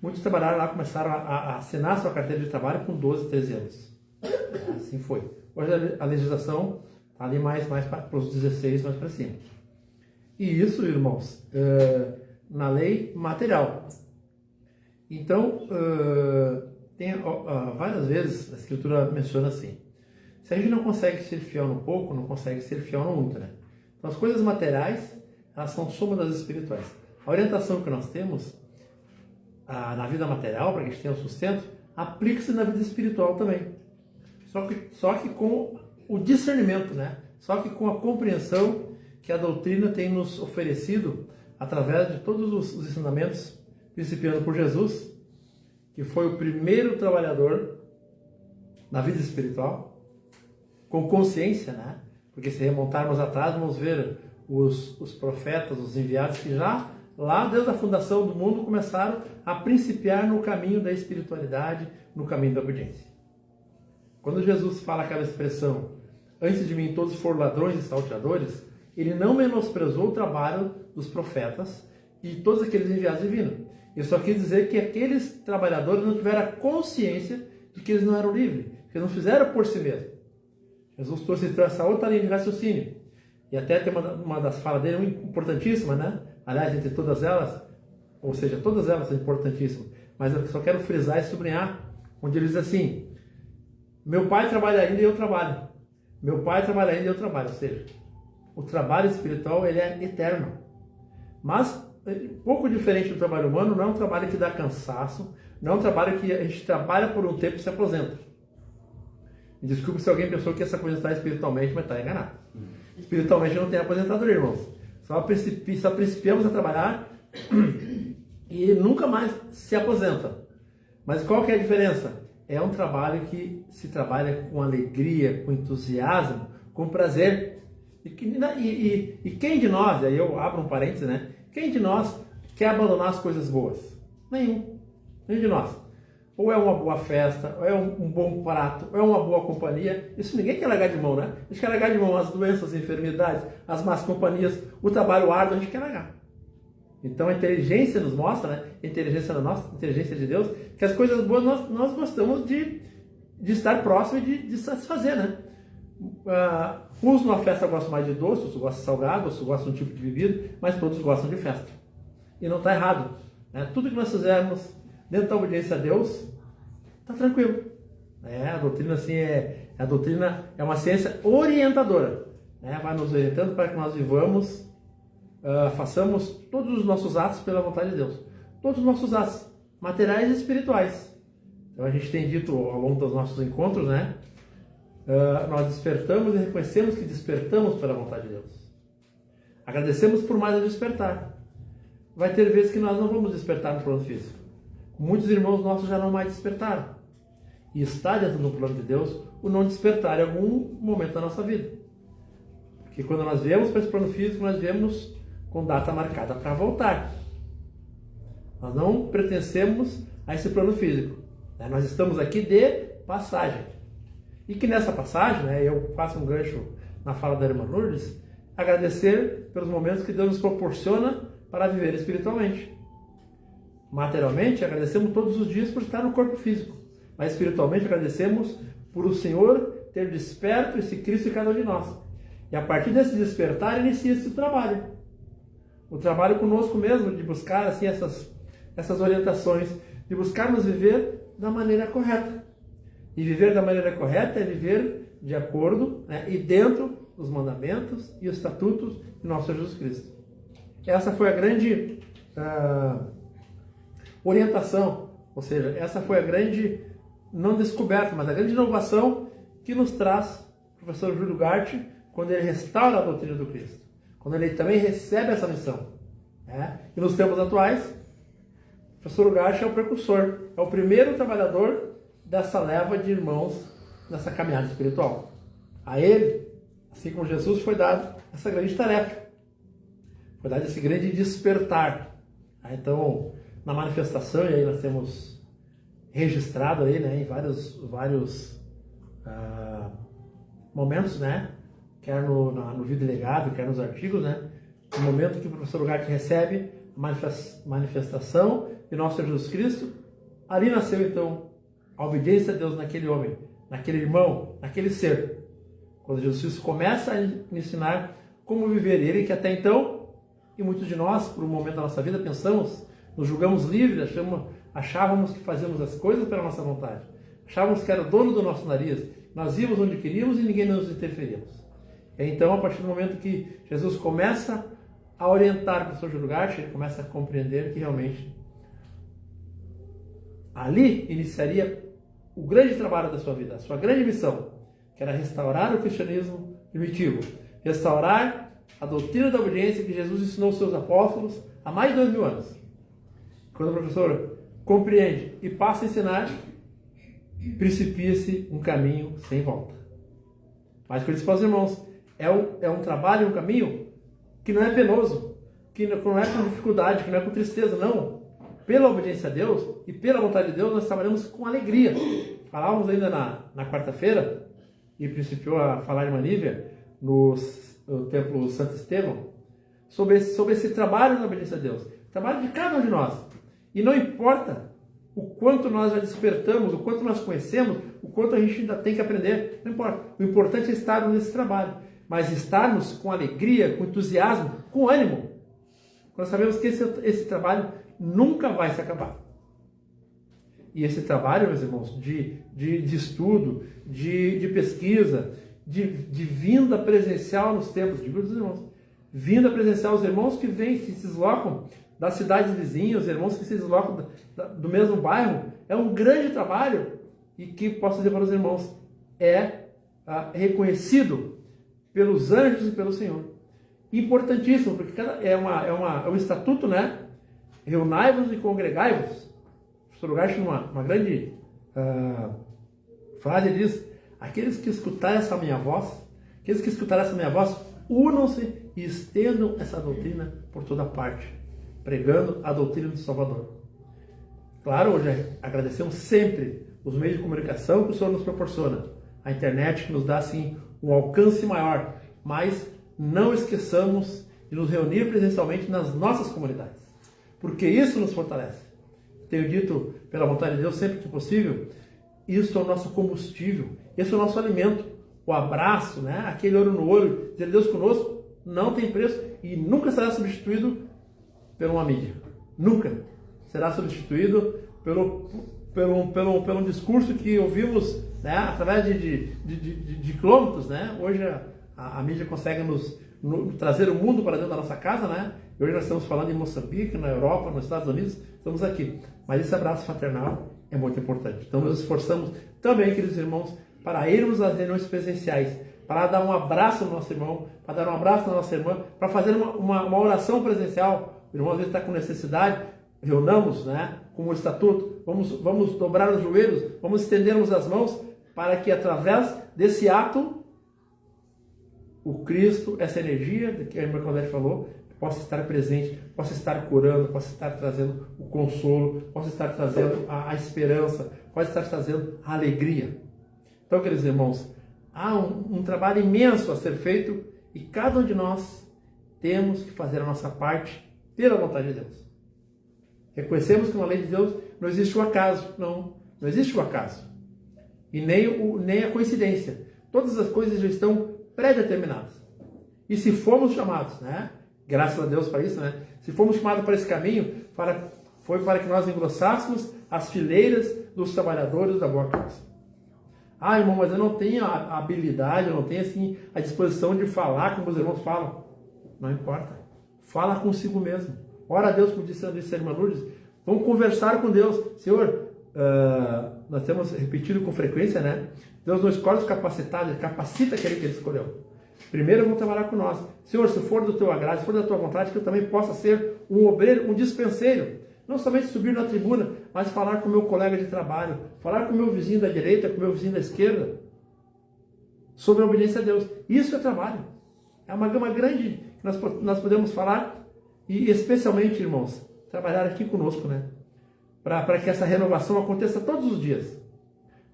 Speaker 5: muitos trabalharam lá, começaram a assinar sua carteira de trabalho com 12, 13 anos. Assim foi. Hoje a legislação está ali mais para os 16, mais para cima. E isso, irmãos, na lei material. Então, tem várias vezes a Escritura menciona assim: se a gente não consegue ser fiel no pouco, não consegue ser fiel no muito, né? Então, as coisas materiais, elas são soma das espirituais. A orientação que nós temos na vida material, para que a gente tenha o sustento, aplica-se na vida espiritual também. Só que com o discernimento, né? Só que com a compreensão que a doutrina tem nos oferecido através de todos os ensinamentos, principiando por Jesus, que foi o primeiro trabalhador na vida espiritual, com consciência, né? Porque se remontarmos atrás, vamos ver os profetas, os enviados, que já lá desde a fundação do mundo começaram a principiar no caminho da espiritualidade, no caminho da obediência. Quando Jesus fala aquela expressão, antes de mim todos foram ladrões e salteadores, ele não menosprezou o trabalho dos profetas e todos aqueles enviados divinos. Ele só quis dizer que aqueles trabalhadores não tiveram a consciência de que eles não eram livres, que eles não fizeram por si mesmos. Jesus trouxe essa outra linha de raciocínio. E até tem uma das falas dele importantíssima, né? Aliás, entre todas elas, ou seja, todas elas são importantíssimas, mas eu só quero frisar e sublinhar, onde ele diz assim: meu pai trabalha ainda e eu trabalho. Meu pai trabalha ainda e eu trabalho. Ou seja, o trabalho espiritual, ele é eterno. Mas, um pouco diferente do trabalho humano, não é um trabalho que dá cansaço, não é um trabalho que a gente trabalha por um tempo e se aposenta. Me desculpe se alguém pensou que ia se aposentar espiritualmente, mas está enganado. Espiritualmente não tem aposentadoria, irmãos. Só principiamos a trabalhar e nunca mais se aposenta. Mas qual que é a diferença? É um trabalho que se trabalha com alegria, com entusiasmo, com prazer. E quem de nós, aí eu abro um parênteses, né? Quem de nós quer abandonar as coisas boas? Nenhum de nós. Ou é uma boa festa, ou é um bom prato, ou é uma boa companhia. Isso ninguém quer largar de mão, né? A gente quer largar de mão as doenças, as enfermidades, as más companhias, o trabalho árduo, a gente quer largar. Então a inteligência nos mostra, né? A inteligência da nossa, a inteligência de Deus, que as coisas boas nós gostamos de estar próximo e de satisfazer, né? Uns numa festa gostam mais de doce, outros gostam de salgado, outros gostam de um tipo de bebida, mas todos gostam de festa. E não está errado, né? Tudo que nós fizermos dentro da obediência a Deus, está tranquilo. A doutrina assim a doutrina é uma ciência orientadora, né? Vai nos orientando para que nós vivamos, façamos todos os nossos atos pela vontade de Deus. Todos os nossos atos, materiais e espirituais. Então a gente tem dito ao longo dos nossos encontros, né? Nós despertamos e reconhecemos que despertamos pela vontade de Deus. Agradecemos por mais a despertar. Vai ter vezes que nós não vamos despertar no plano físico. Muitos irmãos nossos já não mais despertaram. E está dentro do plano de Deus o não despertar em algum momento da nossa vida. Porque quando nós viemos para esse plano físico, nós viemos com data marcada para voltar. Nós não pertencemos a esse plano físico. Nós estamos aqui de passagem. E que nessa passagem, eu faço um gancho na fala da irmã Lourdes, agradecer pelos momentos que Deus nos proporciona para viver espiritualmente. Materialmente, agradecemos todos os dias por estar no corpo físico, mas espiritualmente agradecemos por o Senhor ter desperto esse Cristo em cada um de nós. E a partir desse despertar, inicia-se o trabalho. O trabalho conosco mesmo, de buscar assim, essas orientações, de buscarmos viver da maneira correta. E viver da maneira correta é viver de acordo, né, e dentro dos mandamentos e os estatutos de nosso Senhor Jesus Cristo. Essa foi a grande orientação, ou seja, essa foi a grande, não descoberta, mas a grande inovação que nos traz o professor Júlio Gart, quando ele restaura a doutrina do Cristo, quando ele também recebe essa missão. Né? E nos tempos atuais, o professor Gart é o precursor, é o primeiro trabalhador dessa leva de irmãos nessa caminhada espiritual. A ele, assim como Jesus, foi dado essa grande tarefa, foi dado esse grande despertar. Então, na manifestação, e aí nós temos registrado aí, né, em vários momentos, né, quer no Vida e Legado, quer nos artigos, né, no momento que o professor Gart recebe a manifestação de nosso Senhor Jesus Cristo, ali nasceu então a obediência a Deus naquele homem, naquele irmão, naquele ser. Quando Jesus começa a ensinar como viver, ele que até então, e muitos de nós, por um momento da nossa vida, pensamos, nos julgamos livres, achávamos que fazíamos as coisas pela nossa vontade, achávamos que era dono do nosso nariz, nós íamos onde queríamos e ninguém nos interferíamos. Então, a partir do momento que Jesus começa a orientar o professor Júlio Gart, ele começa a compreender que realmente ali iniciaria o grande trabalho da sua vida, a sua grande missão, que era restaurar o cristianismo primitivo, restaurar a doutrina da obediência que Jesus ensinou aos seus apóstolos há mais de 2000 anos. Quando o professor compreende e passa a ensinar, principia-se um caminho sem volta. Mas, principalmente, irmãos, é um trabalho, um caminho que não é penoso, que não é com dificuldade, que não é com tristeza, não. Pela obediência a Deus e pela vontade de Deus, nós trabalhamos com alegria. Falávamos ainda na quarta-feira, e principiou a falar a irmã Nívia, no Templo Santo Estevão, sobre esse trabalho na obediência a Deus. Trabalho de cada um de nós. E não importa o quanto nós já despertamos, o quanto nós conhecemos, o quanto a gente ainda tem que aprender. Não importa. O importante é estarmos nesse trabalho. Mas estarmos com alegria, com entusiasmo, com ânimo. Nós sabemos que esse trabalho nunca vai se acabar. E esse trabalho, meus irmãos, de estudo, de pesquisa, de vinda presencial nos templos, digo dos irmãos, vinda presencial, os irmãos que vêm, que se deslocam das cidades vizinhas, os irmãos que se deslocam do mesmo bairro, é um grande trabalho e que, posso dizer para os irmãos, é reconhecido pelos anjos e pelo Senhor. Importantíssimo, porque é um estatuto, né? Reunai-vos e congregai-vos. O professor Gart, numa grande frase, ele diz: aqueles que escutarem essa minha voz, unam-se e estendam essa doutrina por toda parte, pregando a doutrina do Salvador. Claro, hoje agradecemos sempre os meios de comunicação que o Senhor nos proporciona. A internet que nos dá, assim, um alcance maior, mas não esqueçamos de nos reunir presencialmente nas nossas comunidades, porque isso nos fortalece. Tenho dito, pela vontade de Deus, sempre que possível, isso é o nosso combustível, esse é o nosso alimento. O abraço, né? Aquele olho no olho, dizer Deus conosco, não tem preço e nunca será substituído por uma mídia. Nunca será substituído pelo um discurso que ouvimos, né, através de quilômetros, né? Hoje a mídia consegue nos trazer o mundo para dentro da nossa casa, né? E hoje nós estamos falando em Moçambique, na Europa, nos Estados Unidos, estamos aqui. Mas esse abraço fraternal é muito importante. Então nos esforçamos também, queridos irmãos, para irmos às reuniões presenciais, para dar um abraço no nosso irmão, para dar um abraço na nossa irmã, para fazer uma oração presencial. O irmão às vezes está com necessidade, reunamos, né, com o estatuto, vamos dobrar os joelhos, vamos estendermos as mãos, para que através desse ato, o Cristo, essa energia que a irmã Claudete falou, possa estar presente, possa estar curando, possa estar trazendo o consolo, possa estar trazendo a esperança, possa estar trazendo a alegria. Então, queridos irmãos, há um trabalho imenso a ser feito e cada um de nós temos que fazer a nossa parte pela vontade de Deus. Reconhecemos que na lei de Deus não existe o acaso. Não existe o acaso. E nem a coincidência. Todas as coisas já estão pré-determinadas. E se formos chamados, né? Graças a Deus para isso, né? Se formos chamados para esse caminho, foi para que nós engrossássemos as fileiras dos trabalhadores da boa causa. Ah, irmão, mas eu não tenho a habilidade, eu não tenho assim a disposição de falar como os irmãos falam. Não importa. Fala consigo mesmo. Ora a Deus, como disse a irmã Lourdes. Vamos conversar com Deus. Senhor, nós temos repetido com frequência, né? Deus não escolhe os capacitados, Ele capacita aquele que Ele escolheu. Primeiro vamos trabalhar com nós. Senhor, se for do teu agrado, se for da tua vontade, que eu também possa ser um obreiro, um dispenseiro. Não somente subir na tribuna, mas falar com o meu colega de trabalho, falar com o meu vizinho da direita, com o meu vizinho da esquerda, sobre a obediência a Deus. Isso é trabalho. É uma gama grande que nós podemos falar, e especialmente, irmãos, trabalhar aqui conosco, né? Para que essa renovação aconteça todos os dias.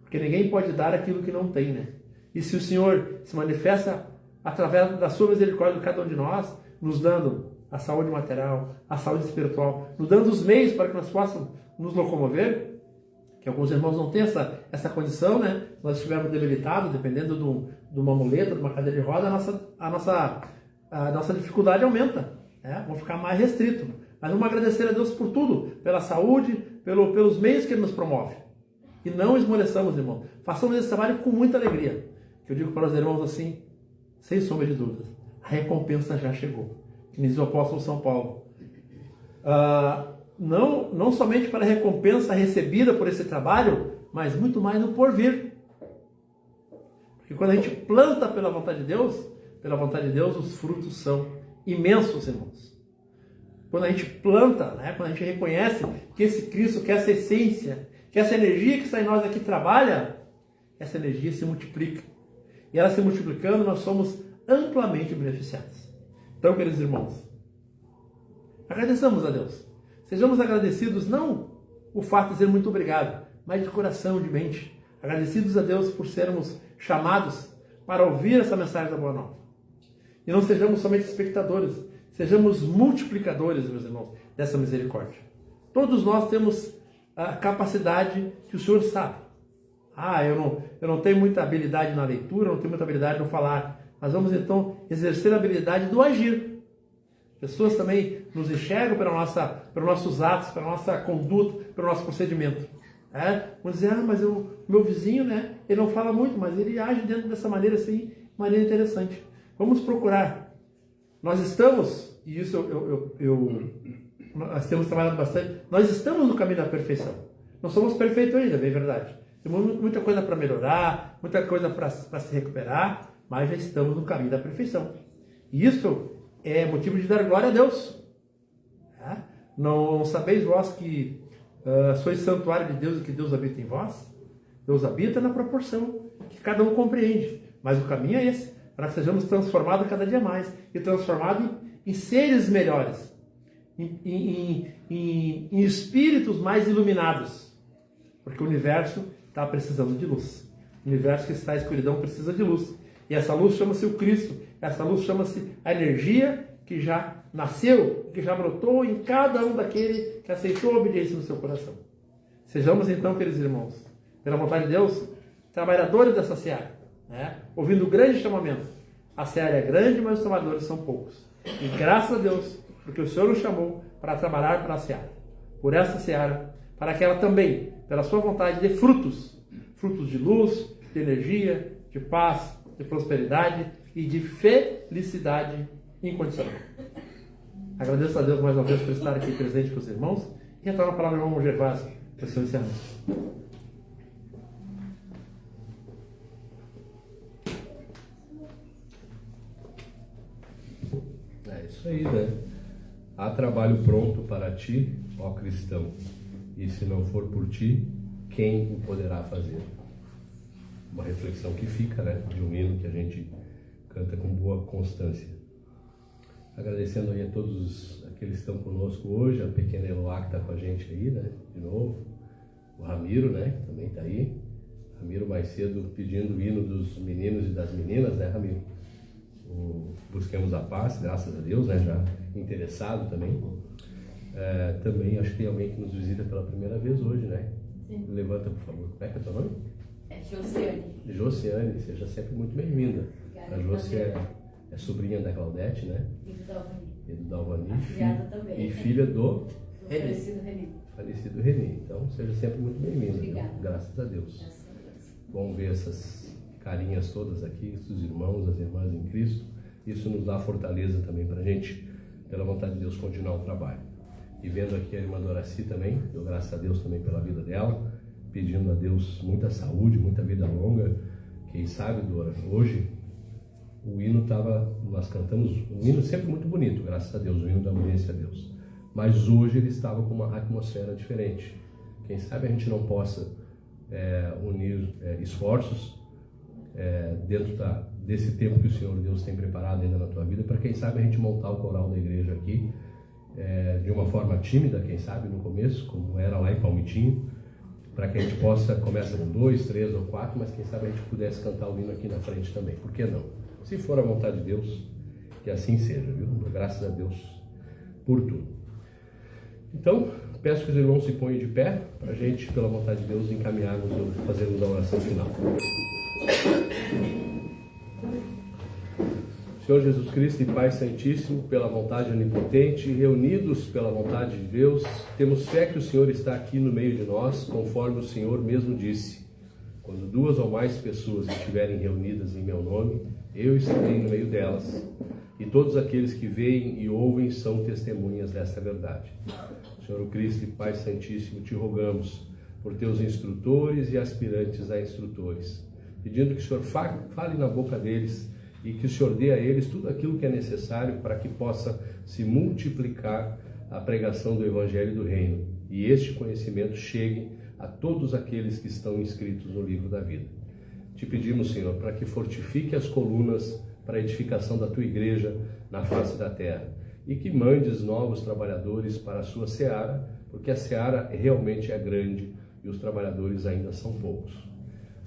Speaker 5: Porque ninguém pode dar aquilo que não tem, né? E se o Senhor se manifesta através da sua misericórdia de cada um de nós, nos dando a saúde material, a saúde espiritual, nos dando os meios para que nós possamos nos locomover, que alguns irmãos não têm essa condição, né? Nós estivermos debilitados, dependendo de uma muleta, de uma cadeira de roda, a nossa dificuldade aumenta, né? Vamos ficar mais restrito. Mas vamos agradecer a Deus por tudo, pela saúde, pelos meios que Ele nos promove. E não esmoreçamos, irmão. Façamos esse trabalho com muita alegria. Que eu digo para os irmãos assim, sem sombra de dúvidas, a recompensa já chegou. Que diz o apóstolo São Paulo. Não somente para a recompensa recebida por esse trabalho, mas muito mais no porvir. Porque quando a gente planta pela vontade de Deus, os frutos são imensos, irmãos. Quando a gente planta, né, quando a gente reconhece que esse Cristo, que essa essência, que essa energia que está em nós aqui trabalha, essa energia se multiplica. E ela se multiplicando, nós somos amplamente beneficiados. Então, queridos irmãos, agradeçamos a Deus. Sejamos agradecidos, não o fato de dizer muito obrigado, mas de coração, de mente. Agradecidos a Deus por sermos chamados para ouvir essa mensagem da Boa Nova. E não sejamos somente espectadores, sejamos multiplicadores, meus irmãos, dessa misericórdia. Todos nós temos a capacidade que o Senhor sabe. Eu não tenho muita habilidade na leitura, não tenho muita habilidade no falar, mas vamos então exercer a habilidade do agir. Pessoas também nos enxergam pelos nossos atos, pela nossa conduta, pelo nosso procedimento. Vamos dizer, mas meu vizinho, né, ele não fala muito, mas ele age dentro dessa maneira assim, maneira interessante. Vamos procurar. Nós estamos, e isso nós temos trabalhado bastante, nós estamos no caminho da perfeição. Não somos perfeitos ainda, bem verdade. Temos muita coisa para melhorar, muita coisa para se recuperar, mas já estamos no caminho da perfeição. E isso é motivo de dar glória a Deus. Não sabeis vós que sois santuário de Deus e que Deus habita em vós? Deus habita na proporção que cada um compreende. Mas o caminho é esse, para que sejamos transformados cada dia mais e transformados em seres melhores, em espíritos mais iluminados. Porque o universo está precisando de luz. O universo que está em escuridão precisa de luz. E essa luz chama-se o Cristo. Essa luz chama-se a energia que já nasceu, que já brotou em cada um daquele que aceitou a obediência no seu coração. Sejamos então, queridos irmãos, pela vontade de Deus, trabalhadores dessa seara, né? Ouvindo o grande chamamento. A seara é grande, mas os trabalhadores são poucos. E graças a Deus, porque o Senhor nos chamou para trabalhar para a seara. Por essa seara, para que ela também, pela sua vontade, dê frutos. Frutos de luz, de energia, de paz, de prosperidade e de felicidade incondicional. Agradeço a Deus mais uma vez por estar aqui presente com os irmãos e retorno a palavra ao irmão Gervásio para o seu encerramento.
Speaker 1: É isso aí, né? Há trabalho pronto para ti, ó cristão, e se não for por ti, quem o poderá fazer? Uma reflexão que fica, né? De um hino que a gente canta com boa constância. Agradecendo aí a todos aqueles que estão conosco hoje, a pequena Eloá que está com a gente aí, né? De novo. O Ramiro, né? Que também está aí. Ramiro mais cedo pedindo o hino dos meninos e das meninas, né, Ramiro? Busquemos a paz, graças a Deus, né? Já interessado também. Também acho que tem alguém que nos visita pela primeira vez hoje, né?
Speaker 3: Sim.
Speaker 1: Levanta, por favor. Como é que é teu nome?
Speaker 3: É Josiane.
Speaker 1: Josiane, seja sempre muito bem-vinda.
Speaker 3: Obrigada,
Speaker 1: A Josi é sobrinha da Claudete, né?
Speaker 3: E do Dalvani.
Speaker 1: E do Dalvani.
Speaker 3: Afilhada também.
Speaker 1: E filha do
Speaker 3: Falecido Renê.
Speaker 1: falecido Renê. Então, seja sempre muito bem-vinda.
Speaker 3: Obrigada.
Speaker 1: Graças a Deus.
Speaker 3: Graças a Deus.
Speaker 1: Bom ver essas carinhas todas aqui, os irmãos, as irmãs em Cristo. Isso nos dá fortaleza também para a gente, pela vontade de Deus, continuar o trabalho. E vendo aqui a irmã Doraci também, dou graças a Deus também pela vida dela, pedindo a Deus muita saúde, muita vida longa. Quem sabe, Dora, hoje o hino nós cantamos um hino sempre muito bonito, graças a Deus, o hino da obediência a Deus. Mas hoje ele estava com uma atmosfera diferente. Quem sabe a gente não possa unir esforços dentro desse tempo que o Senhor Deus tem preparado ainda na tua vida, para quem sabe a gente montar o coral da igreja aqui de uma forma tímida, quem sabe no começo, como era lá em Palmitinho, para que a gente possa, começa com 2, 3 ou 4, mas quem sabe a gente pudesse cantar o hino aqui na frente também. Por que não? Se for a vontade de Deus, que assim seja, viu? Graças a Deus por tudo. Então, peço que os irmãos se ponham de pé, para a gente, pela vontade de Deus, encaminharmos ou fazermos a oração final. Senhor Jesus Cristo e Pai Santíssimo, pela vontade onipotente, reunidos pela vontade de Deus, temos fé que o Senhor está aqui no meio de nós, conforme o Senhor mesmo disse: quando 2 ou mais pessoas estiverem reunidas em meu nome, eu estarei no meio delas, e todos aqueles que veem e ouvem são testemunhas dessa verdade. Senhor Cristo e Pai Santíssimo, te rogamos por teus instrutores e aspirantes a instrutores, pedindo que o Senhor fale na boca deles e que o Senhor dê a eles tudo aquilo que é necessário para que possa se multiplicar a pregação do Evangelho do Reino e este conhecimento chegue a todos aqueles que estão inscritos no livro da vida. Te pedimos, Senhor, para que fortifique as colunas para a edificação da tua igreja na face da terra e que mandes novos trabalhadores para a sua seara, porque a seara realmente é grande e os trabalhadores ainda são poucos.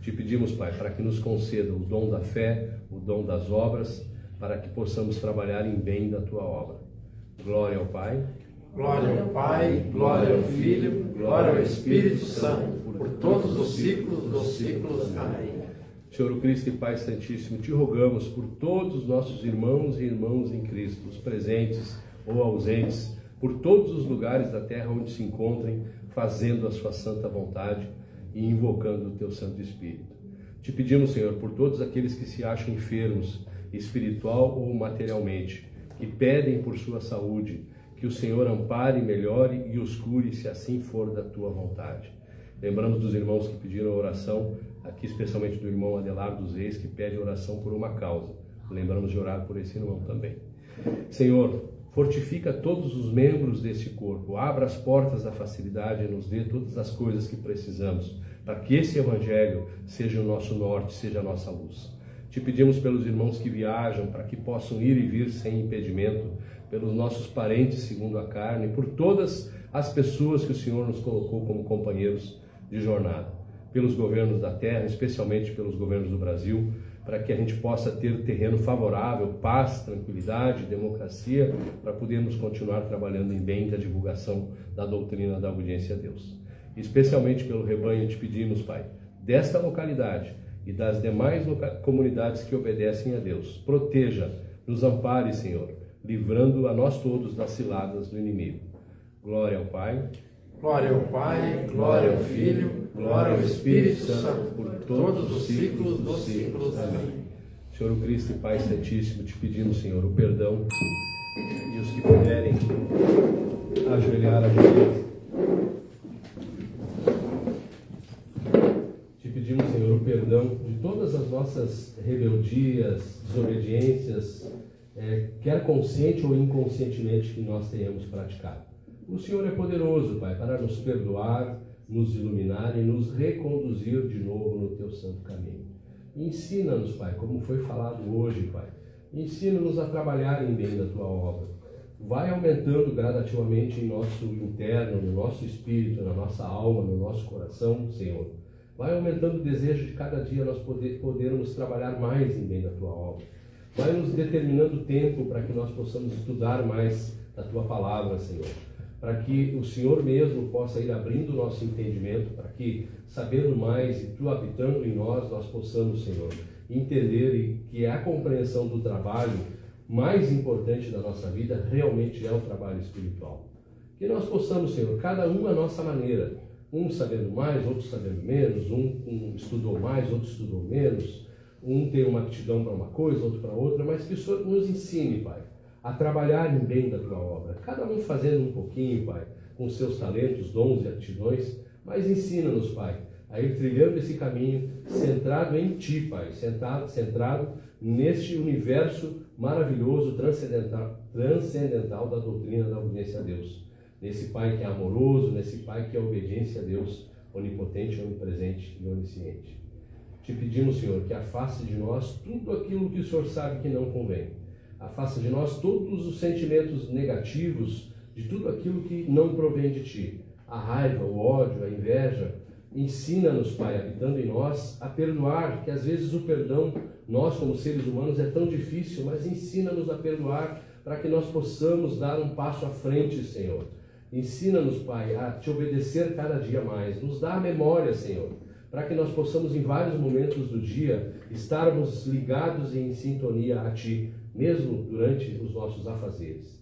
Speaker 1: Te pedimos, Pai, para que nos conceda o dom da fé, o dom das obras, para que possamos trabalhar em bem da tua obra. Glória ao Pai.
Speaker 5: Glória ao Pai, glória ao Filho, glória ao Espírito Santo, por todos os ciclos dos ciclos. Amém.
Speaker 1: Senhor Cristo e Pai Santíssimo, te rogamos por todos os nossos irmãos e irmãs em Cristo, os presentes ou ausentes, por todos os lugares da terra onde se encontrem, fazendo a sua santa vontade e invocando o teu Santo Espírito. Te pedimos, Senhor, por todos aqueles que se acham enfermos, espiritual ou materialmente, que pedem por sua saúde, que o Senhor ampare, melhore e os cure, se assim for da tua vontade. Lembramos dos irmãos que pediram a oração, aqui especialmente do irmão Adelardo dos Reis, que pede oração por uma causa. Lembramos de orar por esse irmão também. Senhor, fortifica todos os membros desse corpo, abra as portas da facilidade e nos dê todas as coisas que precisamos, para que esse Evangelho seja o nosso norte, seja a nossa luz. Te pedimos pelos irmãos que viajam, para que possam ir e vir sem impedimento, pelos nossos parentes segundo a carne, por todas as pessoas que o Senhor nos colocou como companheiros de jornada, pelos governos da terra, especialmente pelos governos do Brasil, para que a gente possa ter terreno favorável, paz, tranquilidade, democracia, para podermos continuar trabalhando em bem da divulgação da doutrina da obediência a Deus. Especialmente pelo rebanho te pedimos, Pai, desta localidade e das demais comunidades que obedecem a Deus. Proteja, nos ampare, Senhor, livrando a nós todos das ciladas do inimigo. Glória ao Pai.
Speaker 5: Glória ao Pai, glória ao Filho, glória ao Espírito Santo, por todos os ciclos dos ciclos. Amém.
Speaker 1: Senhor o Cristo e Pai Santíssimo, te pedimos, Senhor, o perdão, e os que puderem ajoelhar a Deus. Te pedimos, Senhor, o perdão de todas as nossas rebeldias, desobediências, quer consciente ou inconscientemente, que nós tenhamos praticado. O Senhor é poderoso, Pai, para nos perdoar, nos iluminar e nos reconduzir de novo no teu santo caminho. Ensina-nos, Pai, como foi falado hoje, Pai. Ensina-nos a trabalhar em bem da tua obra. Vai aumentando gradativamente em nosso interno, no nosso espírito, na nossa alma, no nosso coração, Senhor. Vai aumentando o desejo de cada dia nós podermos trabalhar mais em bem da tua obra. Vai nos determinando tempo para que nós possamos estudar mais da tua palavra, Senhor. para que o Senhor mesmo possa ir abrindo o nosso entendimento, para que, sabendo mais e Tu habitando em nós, nós possamos, Senhor, entender que a compreensão do trabalho mais importante da nossa vida realmente é o trabalho espiritual. Que nós possamos, Senhor, cada um à nossa maneira, um sabendo mais, outro sabendo menos, um estudou mais, outro estudou menos, um tem uma aptidão para uma coisa, outro para outra, mas que o Senhor nos ensine, Pai, a trabalhar em bem da Tua obra, cada um fazendo um pouquinho, Pai, com seus talentos, dons e aptidões, mas ensina-nos, Pai, a ir trilhando esse caminho centrado em Ti, Pai, centrado neste universo maravilhoso, transcendental da doutrina da obediência a Deus. Nesse Pai que é amoroso, nesse Pai que é obediência a Deus, onipotente, onipresente e onisciente. Te pedimos, Senhor, que afaste de nós tudo aquilo que o Senhor sabe que não convém. Afasta de nós todos os sentimentos negativos, de tudo aquilo que não provém de Ti. A raiva, o ódio, a inveja. Ensina-nos, Pai, habitando em nós, a perdoar, que às vezes o perdão, nós como seres humanos, é tão difícil, mas ensina-nos a perdoar para que nós possamos dar um passo à frente, Senhor. Ensina-nos, Pai, a Te obedecer cada dia mais. Nos dá a memória, Senhor, para que nós possamos, em vários momentos do dia, estarmos ligados e em sintonia a Ti, mesmo durante os nossos afazeres.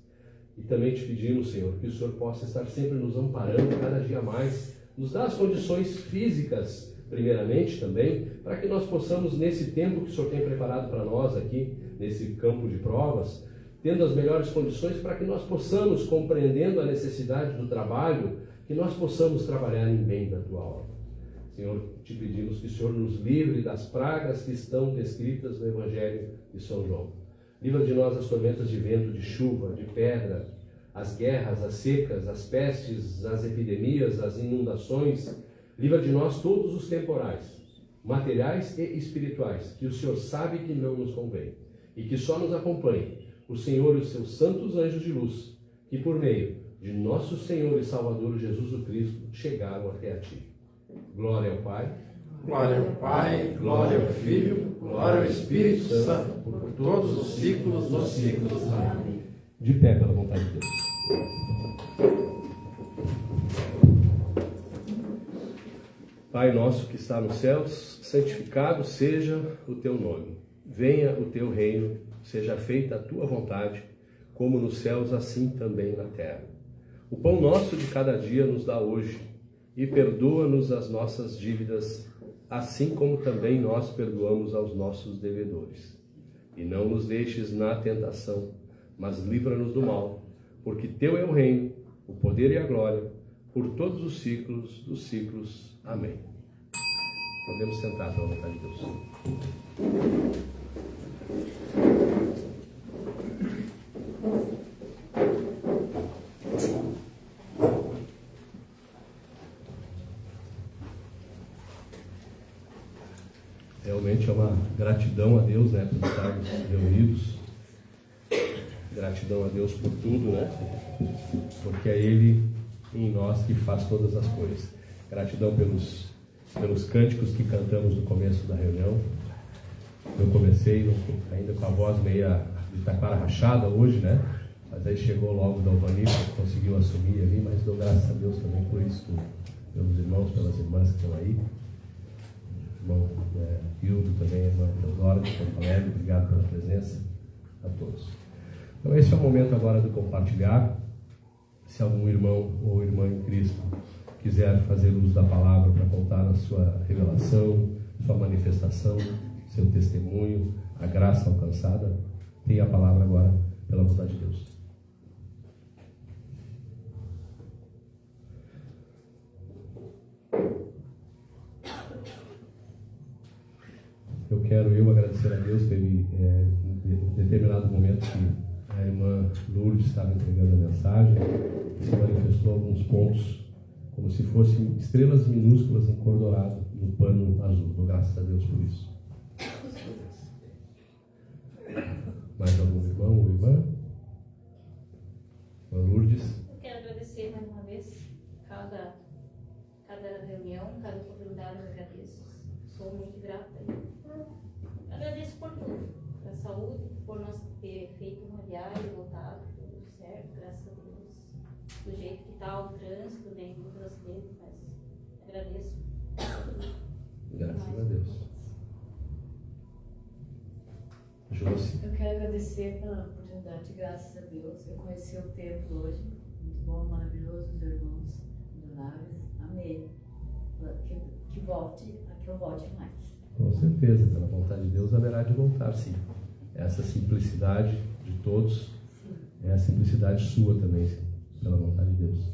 Speaker 1: E também Te pedimos, Senhor, que o Senhor possa estar sempre nos amparando cada dia mais, nos dá as condições físicas, primeiramente também, para que nós possamos, nesse tempo que o Senhor tem preparado para nós aqui, nesse campo de provas, tendo as melhores condições para que nós possamos, compreendendo a necessidade do trabalho, que nós possamos trabalhar em bem da Tua obra. Senhor, Te pedimos que o Senhor nos livre das pragas que estão descritas no Evangelho de São João. Livra de nós as tormentas de vento, de chuva, de pedra, as guerras, as secas, as pestes, as epidemias, as inundações. Livra de nós todos os temporais, materiais e espirituais, que o Senhor sabe que não nos convém, e que só nos acompanhe o Senhor e os seus santos anjos de luz, que por meio de nosso Senhor e Salvador Jesus o Cristo chegaram até a Ti. Glória ao Pai,
Speaker 5: Glória ao Pai, glória ao Filho, glória ao Espírito Santo, por todos os séculos dos séculos. Amém.
Speaker 1: De pé pela vontade de Deus. Pai nosso que está nos céus, santificado seja o Teu nome. Venha o Teu reino, seja feita a Tua vontade, como nos céus, assim também na terra. O pão nosso de cada dia nos dá hoje, e perdoa-nos as nossas dívidas, assim como também nós perdoamos aos nossos devedores. E não nos deixes na tentação, mas livra-nos do mal, porque Teu é o reino, o poder e a glória, por todos os séculos dos séculos. Amém. Podemos sentar pela vontade de Deus. Realmente é uma gratidão a Deus, né, por estarmos reunidos. Gratidão a Deus por tudo, né? Porque é Ele em nós que faz todas as coisas. Gratidão pelos cânticos que cantamos no começo da reunião. Eu comecei ainda com a voz meia de taquara rachada hoje, né? Mas aí chegou logo da Alvanista, conseguiu assumir ali, mas dou graças a Deus também por isso, pelos irmãos, pelas irmãs que estão aí. Irmão Hildo também, irmã Teodora, de Porto Alegre, obrigado pela presença a todos. Então esse é o momento agora de compartilhar. Se algum irmão ou irmã em Cristo quiser fazer uso da palavra para contar a sua revelação, sua manifestação, seu testemunho, a graça alcançada, tem a palavra agora pela vontade de Deus. Eu quero agradecer a Deus. Teve em determinado momento que a irmã Lourdes estava entregando a mensagem, se manifestou alguns pontos como se fossem estrelas minúsculas em cor dourado no pano azul. Dou graças a Deus por isso. Mais algum irmão ou irmã? Irmã Lourdes?
Speaker 3: Eu quero agradecer mais uma vez cada reunião, cada oportunidade eu agradeço. Sou muito grata. Agradeço por tudo, pela saúde, por nós ter feito uma viagem, voltado, tudo certo, graças a Deus. do jeito que está o trânsito, né, muitos acidentes, mas agradeço.
Speaker 1: Graças a Deus. Josi.
Speaker 2: Eu quero agradecer pela oportunidade, graças a Deus. Eu conheci o templo hoje, muito bom, maravilhoso, os irmãos adoráveis. Amei. Que eu volte mais.
Speaker 1: Com certeza, pela vontade de Deus, haverá de voltar, sim. Essa simplicidade de todos é a simplicidade sua também, sim, pela vontade de Deus.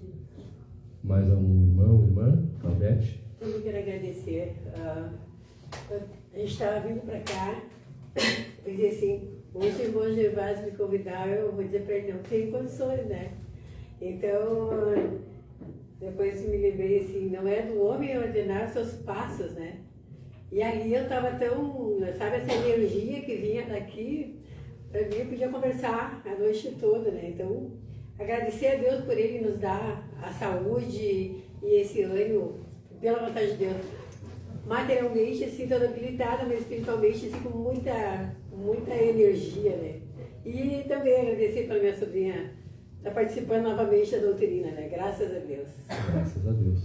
Speaker 1: Mais algum irmão, irmã? Claudete?
Speaker 4: Eu quero agradecer. A gente estava vindo para cá, eu disse assim, hoje o irmão Gervásio me convidar, eu vou dizer para ele, não tem condições, né? Então, depois me lembrei assim, não é do homem ordenar seus passos, né? E ali eu estava tão, sabe, essa energia que vinha daqui, para mim eu podia conversar a noite toda, né? Então, agradecer a Deus por Ele nos dar a saúde e esse ânimo, pela vontade de Deus. Materialmente, assim, toda habilitada, mas espiritualmente, assim, com muita energia, né? E também agradecer pela minha sobrinha estar participando novamente da doutrina, né? Graças a Deus.
Speaker 1: Graças a Deus.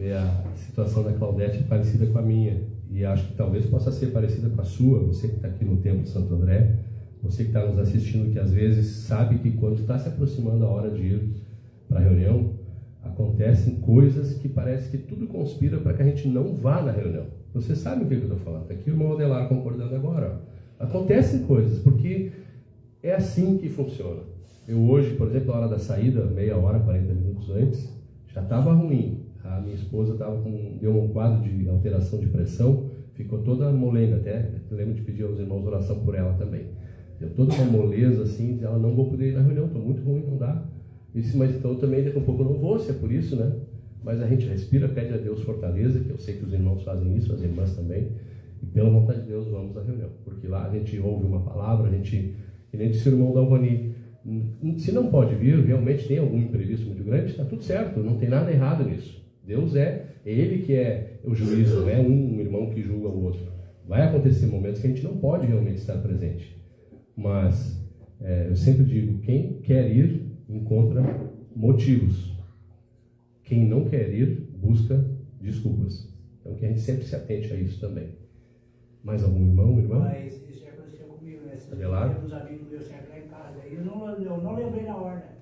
Speaker 1: A situação da Claudete é parecida com a minha, e acho que talvez possa ser parecida com a sua, você que está aqui no Templo de Santo André, você que está nos assistindo, que às vezes sabe que quando está se aproximando a hora de ir para a reunião, acontecem coisas que parece que tudo conspira para que a gente não vá na reunião. Você sabe o que eu estou falando? Está aqui o irmão Adelar concordando agora. Ó. Acontecem coisas, porque é assim que funciona. Eu hoje, por exemplo, na hora da saída, meia hora, 40 minutos antes, já estava ruim. A minha esposa deu um quadro de alteração de pressão, ficou toda molenga até. Eu lembro de pedir aos irmãos oração por ela também. Deu toda uma moleza assim, ela não vou poder ir na reunião, estou muito ruim, não dá. Eu disse, mas então também daqui a pouco eu não vou, se é por isso, né? Mas a gente respira, pede a Deus fortaleza, que eu sei que os irmãos fazem isso, as irmãs também, e pela vontade de Deus vamos à reunião, porque lá a gente ouve uma palavra, a gente, que nem disse o irmão Dalvani, se não pode vir, realmente tem algum imprevisto muito grande, está tudo certo, não tem nada errado nisso. Deus é Ele que é o juiz, não é um irmão que julga o outro. Vai acontecer momentos que a gente não pode realmente estar presente, mas eu sempre digo, quem quer ir, encontra motivos. Quem não quer ir, busca desculpas. Então que a gente sempre se atente a isso também. Mais algum irmão, irmã?
Speaker 6: Mas isso já aconteceu comigo, né? Temos amigos meus sempre lá em casa. Eu não lembrei na hora, né?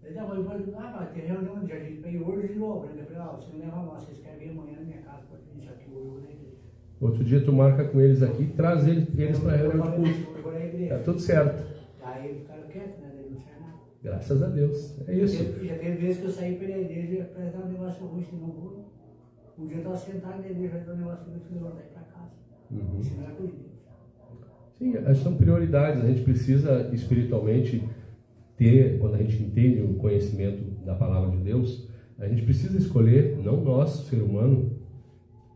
Speaker 6: Eu falei, mas tem reunião de gente para ir hoje de novo. Eu falei, você não leva mal, vocês querem vir amanhã na minha casa, pode vir aqui hoje, né?
Speaker 1: Outro dia tu marca com eles aqui e traz eles para a reunião de culto. Tá tudo certo.
Speaker 6: Aí ficaram quietos, né? Não tinha nada.
Speaker 1: Graças a Deus. É isso.
Speaker 6: Já teve vezes que eu saí pela igreja para dar um negócio ruim, se não vou. Um dia eu estava sentado na igreja, vai dar um negócio ruim, se não vou daí para casa. Isso não é por Deus.
Speaker 1: Sim, são prioridades. A gente precisa espiritualmente ter, quando a gente entende o conhecimento da palavra de Deus, a gente precisa escolher, não nós, ser humano,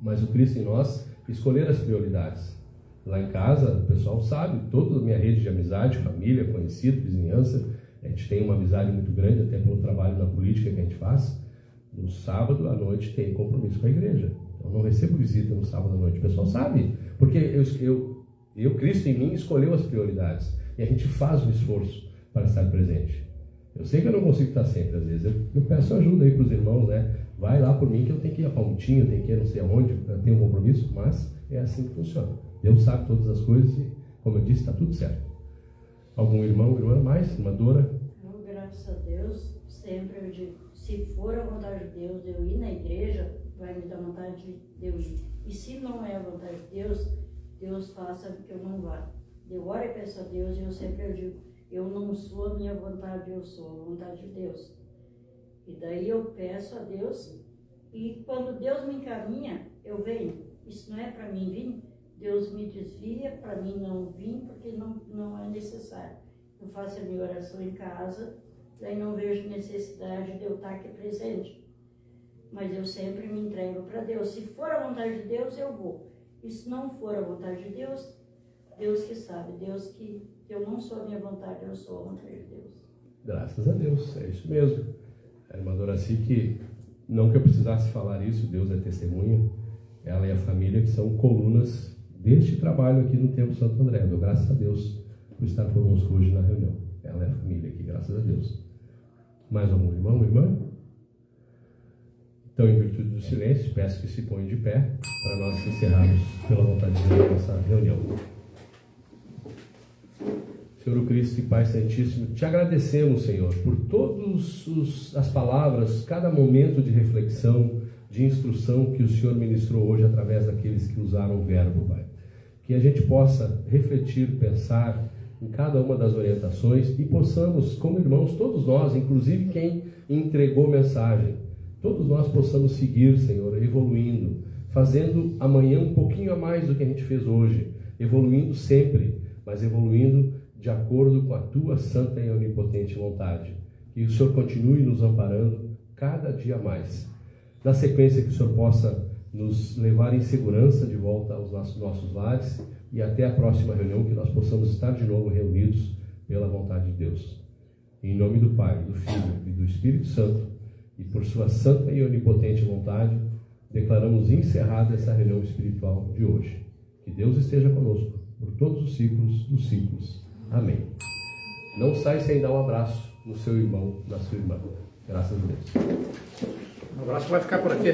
Speaker 1: mas o Cristo em nós, escolher as prioridades. Lá em casa, o pessoal sabe, toda a minha rede de amizade, família, conhecido, vizinhança, a gente tem uma amizade muito grande, até pelo trabalho na política que a gente faz. No sábado à noite tem compromisso com a igreja. Eu não recebo visita no sábado à noite. O pessoal sabe, porque eu Cristo em mim, escolheu as prioridades. E a gente faz um esforço para estar presente. Eu sei que eu não consigo estar sempre, às vezes. Eu peço ajuda aí para os irmãos, né? Vai lá por mim que eu tenho que ir a Palmitinho, eu tenho que ir não sei aonde, eu tenho um compromisso, mas é assim que funciona. Deus sabe todas as coisas e, como eu disse, está tudo certo. Algum irmão, irmã mais? Irmã Dora?
Speaker 7: Eu, graças a Deus, sempre eu digo, se for a vontade de Deus de eu ir na igreja, vai me dar vontade de eu ir. E se não é a vontade de Deus, Deus faça que eu não vá. Eu oro e peço a Deus e eu sempre digo, eu não sou a minha vontade, eu sou a vontade de Deus. E daí eu peço a Deus e quando Deus me encaminha, eu venho. Isso não é para mim vir, Deus me desvia para mim não vir porque não é necessário. Eu faço a minha oração em casa, daí não vejo necessidade de eu estar aqui presente. Mas eu sempre me entrego para Deus. Se for a vontade de Deus, eu vou. E se não for a vontade de Deus, Deus que sabe, Deus que eu não sou a minha vontade, eu sou a vontade de Deus.
Speaker 1: Graças a Deus, é isso mesmo. A irmã Doraci, que não que eu precisasse falar isso, Deus é testemunha, ela e a família que são colunas deste trabalho aqui no Templo Santo André. Eu dou graças a Deus por estar conosco hoje na reunião. Ela é a família aqui, graças a Deus. Mais algum irmão, irmã? Então, em virtude do silêncio, peço que se ponham de pé para nós encerrarmos, pela vontade de Deus, essa reunião. Senhor Cristo e Pai Santíssimo, te agradecemos, Senhor, por todas as palavras, cada momento de reflexão, de instrução que o Senhor ministrou hoje através daqueles que usaram o verbo, Pai. Que a gente possa refletir, pensar em cada uma das orientações e possamos, como irmãos, todos nós, inclusive quem entregou mensagem, todos nós possamos seguir, Senhor, evoluindo, fazendo amanhã um pouquinho a mais do que a gente fez hoje, evoluindo sempre, mas evoluindo de acordo com a Tua santa e onipotente vontade. Que o Senhor continue nos amparando cada dia mais. Na sequência, que o Senhor possa nos levar em segurança de volta aos nossos lares e até a próxima reunião, que nós possamos estar de novo reunidos pela vontade de Deus. Em nome do Pai, do Filho e do Espírito Santo, e por sua santa e onipotente vontade, declaramos encerrada essa reunião espiritual de hoje. Que Deus esteja conosco por todos os ciclos dos ciclos. Amém. Não sai sem dar um abraço no seu irmão, na sua irmã. Graças a Deus.
Speaker 5: Um abraço que vai ficar por aqui.